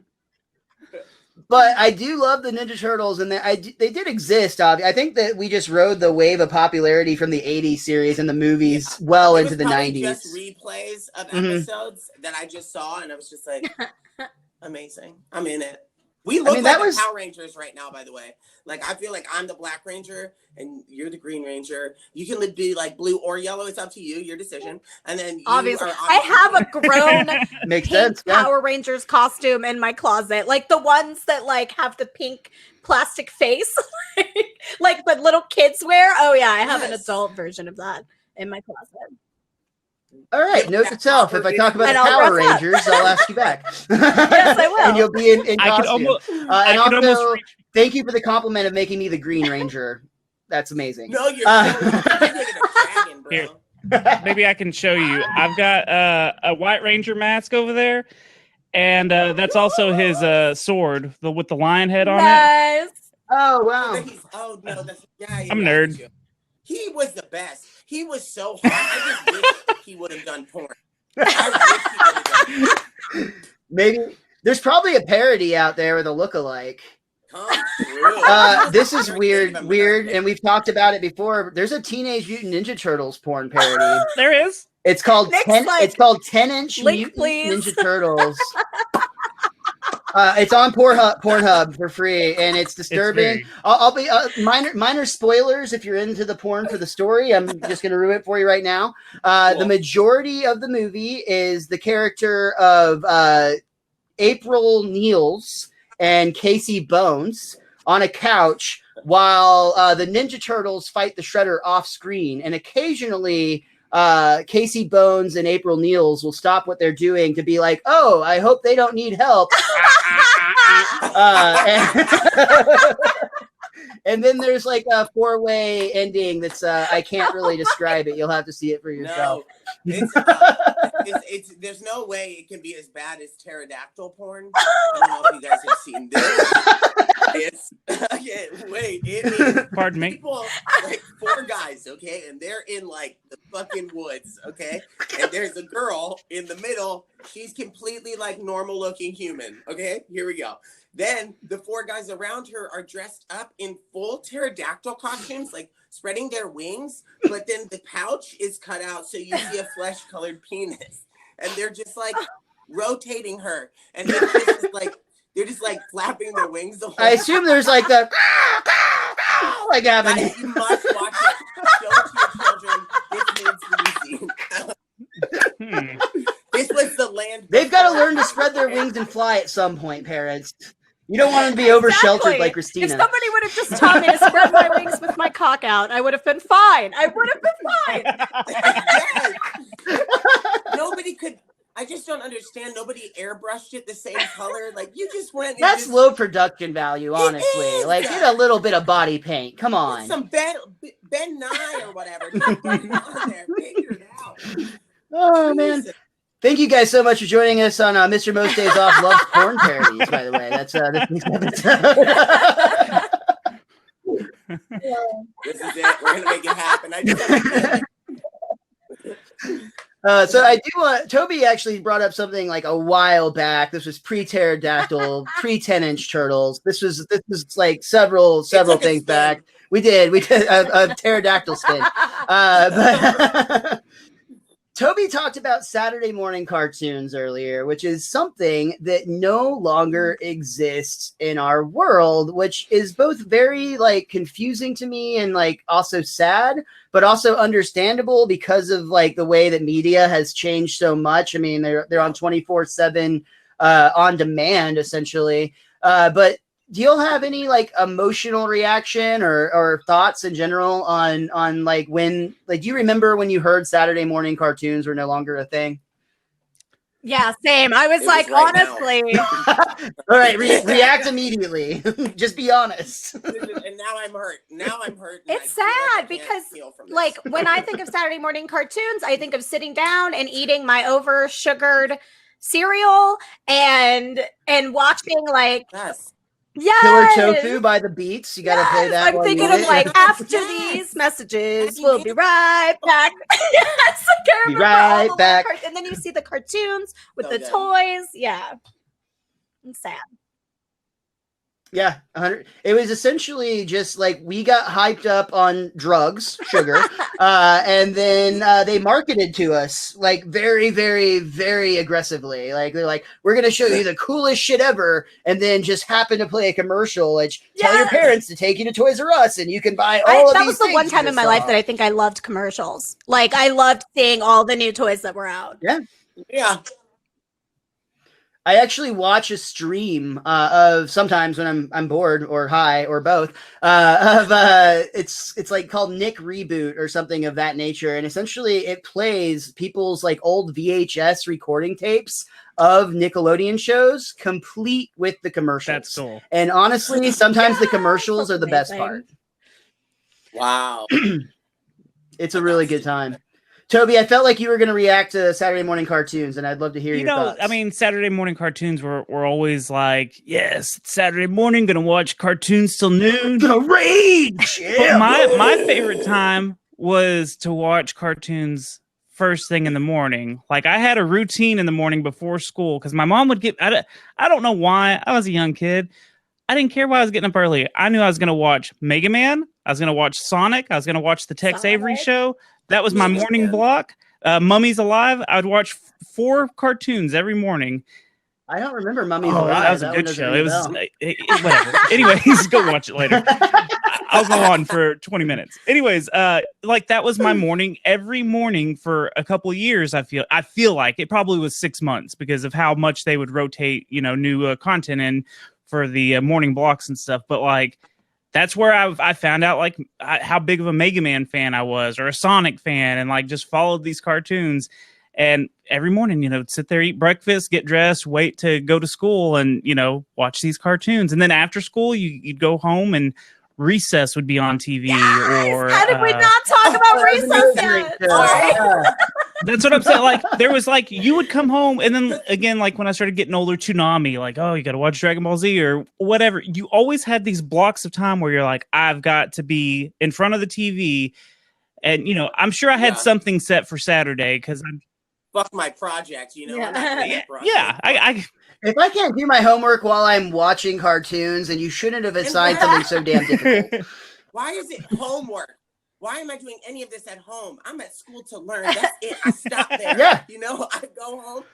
But I do love the Ninja Turtles, and they did exist. I think that we just rode the wave of popularity from the 80s series and the movies well It into was the probably 90s. Just replays of Mhm. episodes that I just saw, and I was just like, amazing. I'm in it. We look that like was- the Power Rangers right now, by the way. Like, I feel like I'm the Black Ranger, and you're the Green Ranger. You can be like blue or yellow. It's up to you, your decision. And then you Obviously, are I have a grown Makes pink sense. Yeah. Power Rangers costume in my closet, like the ones that like have the pink plastic face, like the little kids wear. Oh yeah, I have an Yes. adult version of that in my closet. All right, note to self: if I talk about And the I'll Power dress up. Rangers, I'll ask you back. Yes, I will. And you'll be in I could costume. almost. And I could also, almost reach. thank you for the compliment of making me the Green Ranger. That's amazing. No, you're Uh, you're a dragon, bro. Here. Maybe I can show you. I've got a White Ranger mask over there, and that's also his sword with the lion head on it. Nice. Oh wow! Oh no, that's I'm a nerd. He was the best. He was so hot. I just wish he would have done porn. I wish he would have done porn. Maybe there's probably a parody out there with a lookalike. Come through. This is weird, and we've talked about it before. There's a Teenage Mutant Ninja Turtles porn parody. There is. It's called Nick's 10. like, It's called 10-inch link, Mutant please. Ninja Turtles. It's on Pornhub for free, and it's disturbing. very- I'll be minor spoilers if you're into the porn for the story. I'm just going to ruin it for you right now. Cool. The majority of the movie is the character of April Neals and Casey Bones on a couch while the Ninja Turtles fight the Shredder off screen, and occasionally Casey Bones and April Neals will stop what they're doing to be like, "Oh, I hope they don't need help." And then there's like a 4-way ending that's I can't really describe it. You'll have to see it for yourself. No, it's there's no way it can be as bad as pterodactyl porn. I don't know if you guys have seen this. It's okay, wait, it is Pardon me. people like 4 guys, okay, and they're in like the fucking woods, okay, and there's a girl in the middle. She's completely like normal looking human, okay. Here we go. Then the 4 guys around her are dressed up in full pterodactyl costumes, like spreading their wings, but then the pouch is cut out so you see a flesh-colored penis, and they're just like rotating her, and they're just like flapping their wings the whole I assume there's like the like happening. Guys, you must watch it. Show it to your children. This needs to be seen. This was the land. They've got to learn to spread their wings and fly at some point, parents. You don't want them to be over sheltered Exactly. like If Christina. somebody would have just taught me to spread my wings with my cock out, I would have been fine. I would have been fine. Yes. Nobody could. I just don't understand. Nobody airbrushed it the same color. Like you just went. And That's just, low production value, honestly. is. Like, get a little bit of body paint. Come on. some Ben Nye or whatever. Just put it on there. Figure it out. Oh man. Jesus. Thank you guys so much for joining us on Mr. Most Days Off Loves Porn Parodies, by the way. That's this week's episode. This is it. We're going to make it happen. I just so I do want Toby actually brought up something like a while back. This was pre-pterodactyl, pre-10-inch turtles. This was like several things back. We did a pterodactyl spin. But Toby talked about Saturday morning cartoons earlier, which is something that no longer exists in our world, which is both very like confusing to me and like also sad, but also understandable because of like the way that media has changed so much. I mean, they're on 24/7 on demand essentially. But do you have any like emotional reaction or thoughts in general on like when, like, do you remember when you heard Saturday morning cartoons were no longer a thing? Yeah, same. I was like, right honestly. All right, react immediately. Just be honest. And now I'm hurt. It's sad because, like, when I think of Saturday morning cartoons, I think of sitting down and eating my over sugared cereal and watching like. Yes. Yes. Killer Tofu by the Beats. You got to play that. I'm thinking of like after these messages, we'll be right back. Yes, be right back. And then you see the cartoons with the toys. Yeah, it's sad. Yeah, 100. It was essentially just like we got hyped up on drugs, sugar, and then they marketed to us like very, very, very aggressively. Like they're like, we're gonna show you the coolest shit ever, and then just happen to play a commercial. Like tell your parents to take you to Toys R Us, and you can buy all of these. That was the one time in my life that I think I loved commercials. Like I loved seeing all the new toys that were out. Yeah. I actually watch a stream of sometimes when I'm bored or high or both of it's like called Nick Reboot or something of that nature, and essentially it plays people's like old VHS recording tapes of Nickelodeon shows complete with the commercials. That's cool. And honestly, sometimes the commercials are the best part. Wow. It's a really good time. Toby, I felt like you were going to react to Saturday morning cartoons, and I'd love to hear your thoughts. I mean, Saturday morning cartoons were always like, yes, it's Saturday morning, going to watch cartoons till noon. Gonna rage! Yeah. But my favorite time was to watch cartoons first thing in the morning. Like, I had a routine in the morning before school, because my mom would get, I don't know why, I was a young kid. I didn't care why I was getting up early. I knew I was going to watch Mega Man. I was going to watch Sonic. I was going to watch the Tex Avery show. That was my morning block. Mummy's Alive. I would watch 4 cartoons every morning. I don't remember Mummy's Alive. That was a good show. It was whatever. Anyways, go watch it later. I'll go on for 20 minutes. Anyways, like that was my morning every morning for a couple of years. I feel like it probably was 6 months because of how much they would rotate, new content in for the morning blocks and stuff. But like, that's where I found out like how big of a Mega Man fan I was, or a Sonic fan, and like just followed these cartoons. And every morning, sit there, eat breakfast, get dressed, wait to go to school, and watch these cartoons. And then after school, you'd go home, and Recess would be on TV. Yes! Or how did we not talk about Recess yet? That's what I'm saying. Like there was like you would come home, and then again, like when I started getting older, Toonami, like, oh, you got to watch Dragon Ball Z or whatever. You always had these blocks of time where you're like, I've got to be in front of the TV, and I'm sure I had something set for Saturday because I'm fuck my project, I if I can't do my homework while I'm watching cartoons, and you shouldn't have assigned something so damn difficult. Why is it homework? Why am I doing any of this at home? I'm at school to learn. That's it. I stop there. Yeah. I go home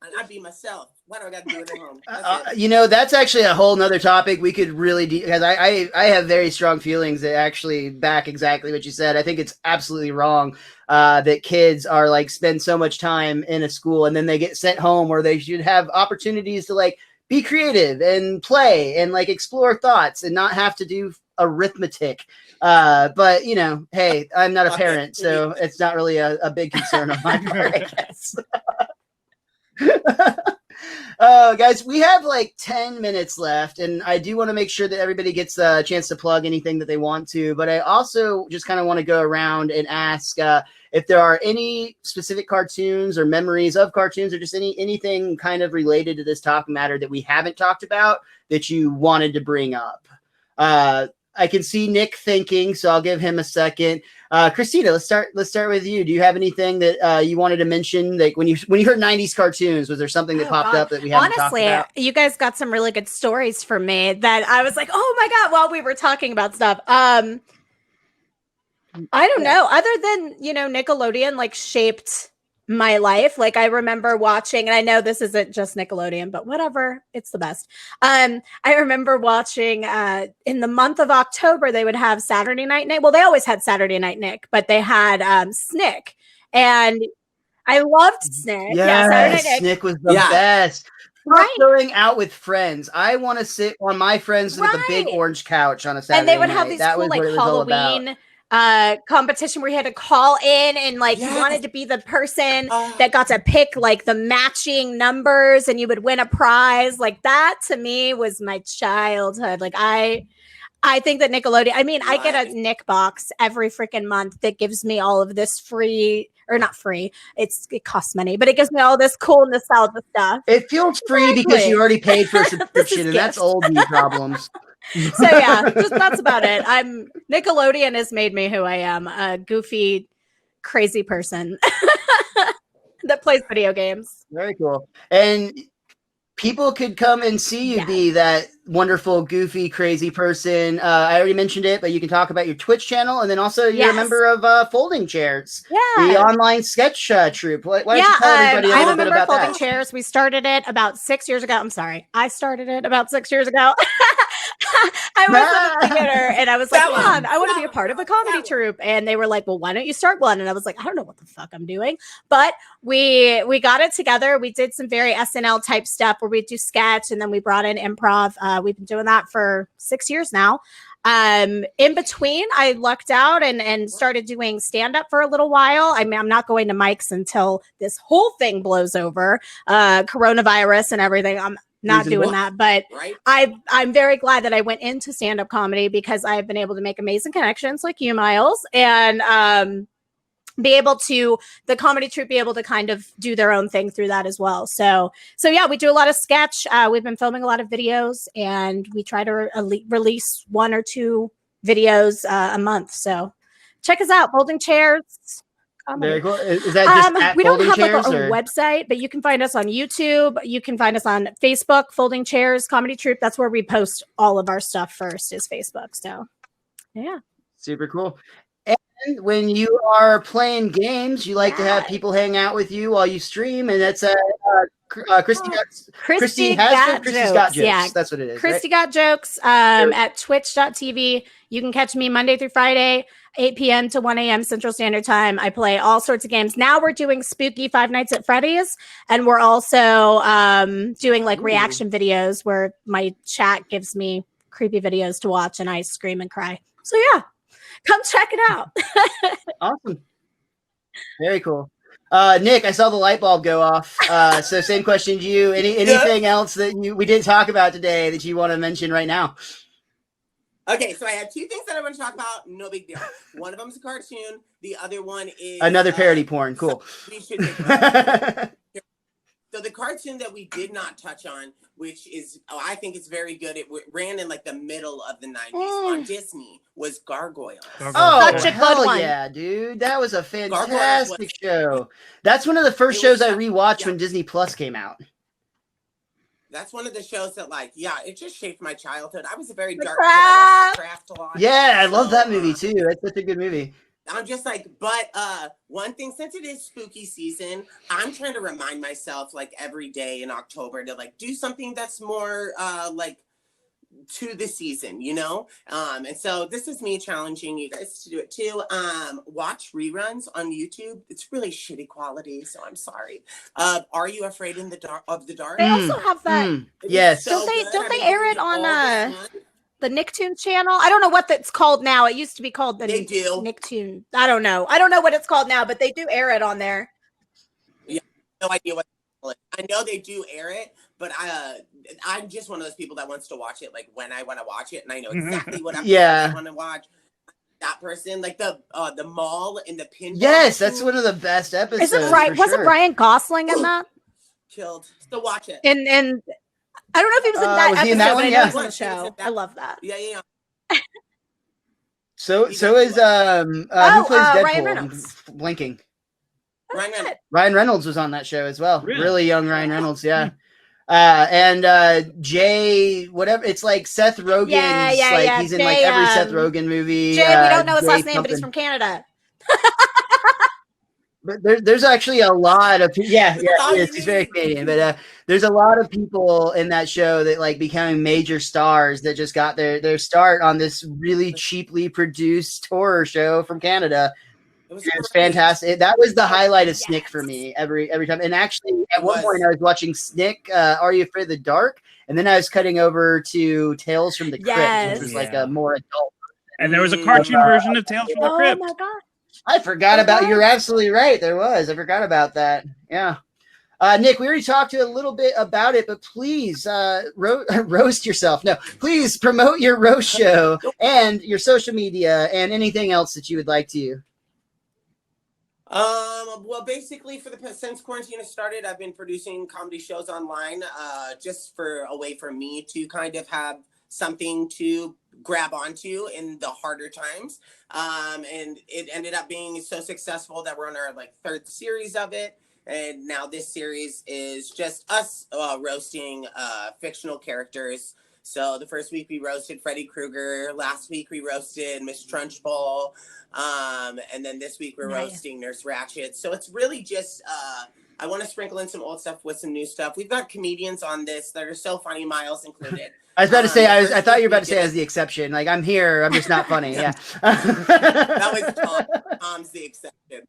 and I be myself. Why do I got to do it at home? That's actually a whole nother topic we could really because I have very strong feelings that actually back exactly what you said. I think it's absolutely wrong that kids are like spend so much time in a school and then they get sent home where they should have opportunities to like be creative and play and like explore thoughts and not have to do arithmetic. But hey, I'm not a parent, so it's not really a big concern of my part, I guess. Guys, we have like 10 minutes left, and I do want to make sure that everybody gets a chance to plug anything that they want to. But I also just kind of want to go around and ask if there are any specific cartoons or memories of cartoons or just anything kind of related to this topic matter that we haven't talked about that you wanted to bring up. I can see Nick thinking, so I'll give him a second. Christina, let's start with you. Do you have anything that you wanted to mention? Like when you heard 90s cartoons, was there something that popped up that we haven't talked about? You guys got some really good stories for me that I was like, oh my God, while we were talking about stuff. I don't know. Other than, Nickelodeon like shaped my life. Like I remember watching, and I know this isn't just Nickelodeon, but whatever, it's the best. I remember watching in the month of October, they would have Saturday Night Nick. Well, they always had Saturday Night Nick, but they had Snick, and I loved Snick. Yes, Saturday Night Nick. Snick was the best. Right. Going out with friends. I want to sit on my friends with a big orange couch on a Saturday night. And they would night. have these that cool like Halloween competition where you had to call in and like you wanted to be the person that got to pick like the matching numbers and you would win a prize. Like that to me was my childhood. Like I think that Nickelodeon, I get a Nick box every freaking month that gives me all of this free, or not free. It costs money, but it gives me all this cool nostalgia stuff. It feels free because you already paid for a subscription, and that's old me problems. So yeah, that's about it. Nickelodeon has made me who I am, a goofy, crazy person that plays video games. Very cool. And people could come and see you be that wonderful, goofy, crazy person. I already mentioned it, but you can talk about your Twitch channel, and then also you're a member of Folding Chairs, the online sketch troupe. Why don't you tell everybody a little bit about that? Folding Chairs. We started it about 6 years ago. I'm sorry, I started it about 6 years ago. I was in a theater, and I was like, "Come on, I want to be a part of a comedy troupe." And they were like, "Well, why don't you start one?" And I was like, "I don't know what the fuck I'm doing," but we got it together. We did some very SNL type stuff where we do sketch, and then we brought in improv. We've been doing that for 6 years now. In between, I lucked out and started doing stand up for a little while. I'm not going to mics until this whole thing blows over, coronavirus and everything. I'm not doing that, but I'm very glad that I went into stand-up comedy because I've been able to make amazing connections like you, Miles, and be able to the comedy troupe be able to kind of do their own thing through that as well. So yeah, we do a lot of sketch. We've been filming a lot of videos, and we try to release 1 or 2 videos a month. So check us out, Folding Chairs. Very cool. Is that just at we don't have like Chairs, a website, but you can find us on YouTube. You can find us on Facebook, Folding Chairs Comedy Troupe. That's where we post all of our stuff first, is Facebook. So yeah. Super cool. And when you are playing games, you like to have people hang out with you while you stream, and that's Christy got jokes. Yeah, that's what it is. Christy got jokes at twitch.tv. You can catch me Monday through Friday, 8 p.m. to 1 a.m. Central Standard Time. I play all sorts of games. Now we're doing spooky Five Nights at Freddy's, and we're also doing like reaction videos where my chat gives me creepy videos to watch, and I scream and cry. So yeah, come check it out. Awesome. Very cool. Nick, I saw the light bulb go off. So same question to you. Anything else that we didn't talk about today that you want to mention right now? Okay, so I have 2 things that I want to talk about. No big deal. One of them is a cartoon. The other one is another parody porn. Cool. So the cartoon that we did not touch on, which is, I think it's very good. It ran in like the middle of the 90s on Disney, was Gargoyles. Oh, such a good one. Yeah, dude. That was a fantastic show. That's one of the first shows I rewatched when Disney Plus came out. That's one of the shows that, like, it just shaped my childhood. I was a very dark kid. I watched The Craft a lot. Yeah, I love that movie too. That's such a good movie. I'm just like, but one thing, since it is spooky season, I'm trying to remind myself like every day in October to like do something that's more like to the season, you know? And so this is me challenging you guys to do it too. Watch reruns on YouTube. It's really shitty quality, so I'm sorry. Are You Afraid of the Dark? They also have that. Yes. Don't they air it on the Nicktoons channel? I don't know what that's called now. It used to be called the Nicktoons. I don't know what it's called now, but they do air it on there. Yeah, no idea what I know they do air it, but I'm just one of those people that wants to watch it like when I want to watch it, and I know exactly what episode I want to watch. That person, like the mall in the pinball. Yes, that's one of the best episodes. Is it right? Wasn't Ryan Gosling in that? Killed. Still watch it. And I don't know if he was in that episode, in that one? but I know Yeah. he was on the show. I love that. Yeah. So is who plays Deadpool? Ryan Reynolds. I'm blinking. Ryan Reynolds was on that show as well. Really young Ryan Reynolds, yeah. And Jay, whatever, it's like Seth Rogen's like he's in like every Seth Rogen movie. Jay, we don't know his last name, but he's from Canada. But there's actually a lot of he is. He's very Canadian. But there's a lot of people in that show that like becoming major stars that just got their start on this really cheaply produced horror show from Canada. It's fantastic. That was the highlight of Snick for me every time. And actually, at one point, I was watching Snick. Are You Afraid of the Dark? And then I was cutting over to Tales from the Crypt, which was like a more adult. And there was a cartoon version of Tales from the Crypt. Oh my god! I forgot about. You're absolutely right. There was. I forgot about that. Yeah. Nick, we already talked to you a little bit about it, but please roast yourself. No, please promote your roast show and your social media and anything else that you would like to. Well, basically, since quarantine has started, I've been producing comedy shows online, just for a way for me to kind of have something to grab onto in the harder times. And it ended up being so successful that we're on our like third series of it. And now this series is just us roasting fictional characters. So the first week we roasted Freddy Krueger. Last week we roasted Miss Trunchbull. And then this week we're roasting Nurse Ratched. So it's really just, I want to sprinkle in some old stuff with some new stuff. We've got comedians on this that are so funny, Miles included. I was about to say, I thought you were about to say as the exception. Like, I'm here, I'm just not funny. Yeah. That was Tom. Tom's the exception.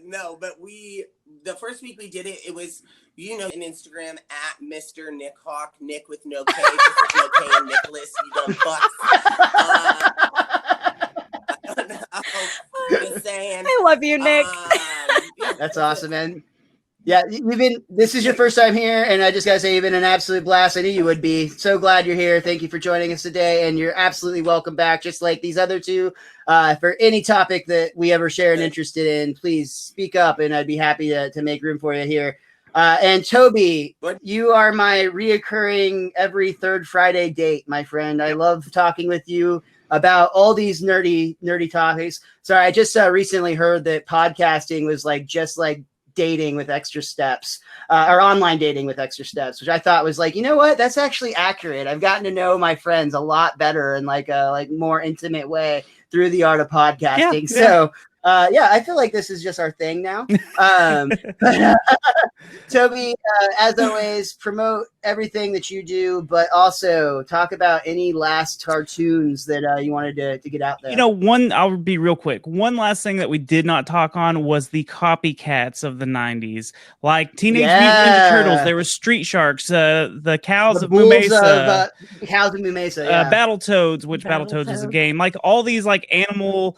No, but the first week we did it, it was, in Instagram at Mr. Nick Hawk, Nick with no K, no K and Nicholas, you dumb fucks. Just saying. I love you, Nick. That's awesome, man. Yeah, this is your first time here, and I just gotta say, you've been an absolute blast. I knew you would be. So glad you're here. Thank you for joining us today, and you're absolutely welcome back, just like these other two. For any topic that we ever share and interested in, please speak up, and I'd be happy to make room for you here. And Toby, you are my reoccurring every third Friday date, my friend. I love talking with you about all these nerdy topics. Sorry, I just recently heard that podcasting was just like dating with extra steps, or online dating with extra steps, which I thought was like, you know what? That's actually accurate. I've gotten to know my friends a lot better in like a more intimate way through the art of podcasting. Yeah. So I feel like this is just our thing now. Toby, as always, promote everything that you do, but also talk about any last cartoons that you wanted to get out there. I'll be real quick. One last thing that we did not talk on was the copycats of the 90s, like Teenage Mutant Ninja Turtles. There were Street Sharks, the Cows of Moo Mesa, Cows of Moo Mesa, Battletoads, which Battletoads is a game. Like all these like animal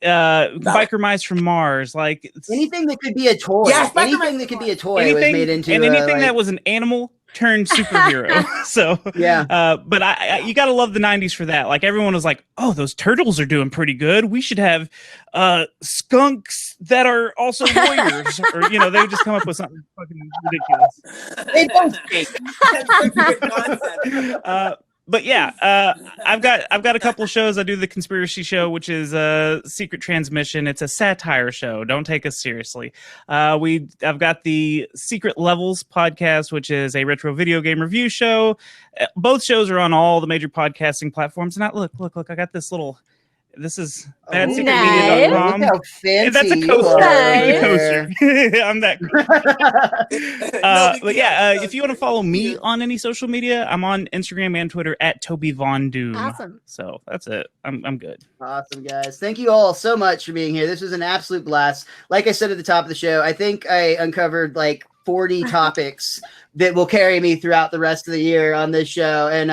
biker mice from Mars, like anything that could be a toy. Yes, anything that could be a toy was made into, and anything that was an animal turned superhero. So but you gotta love the 90s for that. Like everyone was like, oh, those turtles are doing pretty good, we should have skunks that are also warriors. Or they would just come up with something fucking ridiculous. They both fake. That's such a good concept. But I've got a couple of shows. I do the Conspiracy Show, which is a Secret Transmission. It's a satire show. Don't take us seriously. I've got the Secret Levels podcast, which is a retro video game review show. Both shows are on all the major podcasting platforms. And look, I got this little. This is badsecretmedia.com. Look how fancy that's a coaster. I'm that. But if you want to follow me on any social media, I'm on Instagram and Twitter at Toby Von Doom. Awesome. So that's it. I'm good. Awesome, guys. Thank you all so much for being here. This was an absolute blast. Like I said at the top of the show, I think I uncovered like 40 topics that will carry me throughout the rest of the year on this show. And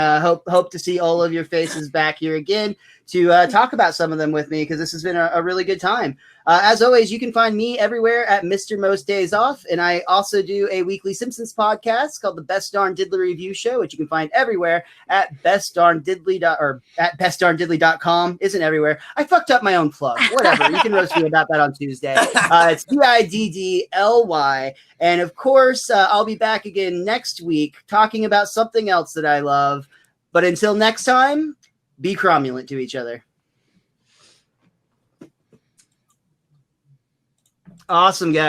hope to see all of your faces back here again to talk about some of them with me, because this has been a really good time. As always, you can find me everywhere at Mr. Most Days Off. And I also do a weekly Simpsons podcast called the Best Darn Diddly Review Show, which you can find everywhere at bestdarndiddly.com. Isn't everywhere. I fucked up my own plug. Whatever. You can roast me about that on Tuesday. It's DIDDLY. And of course, I'll be back again next week talking about something else that I love. But until next time, be cromulent to each other. Awesome, guys.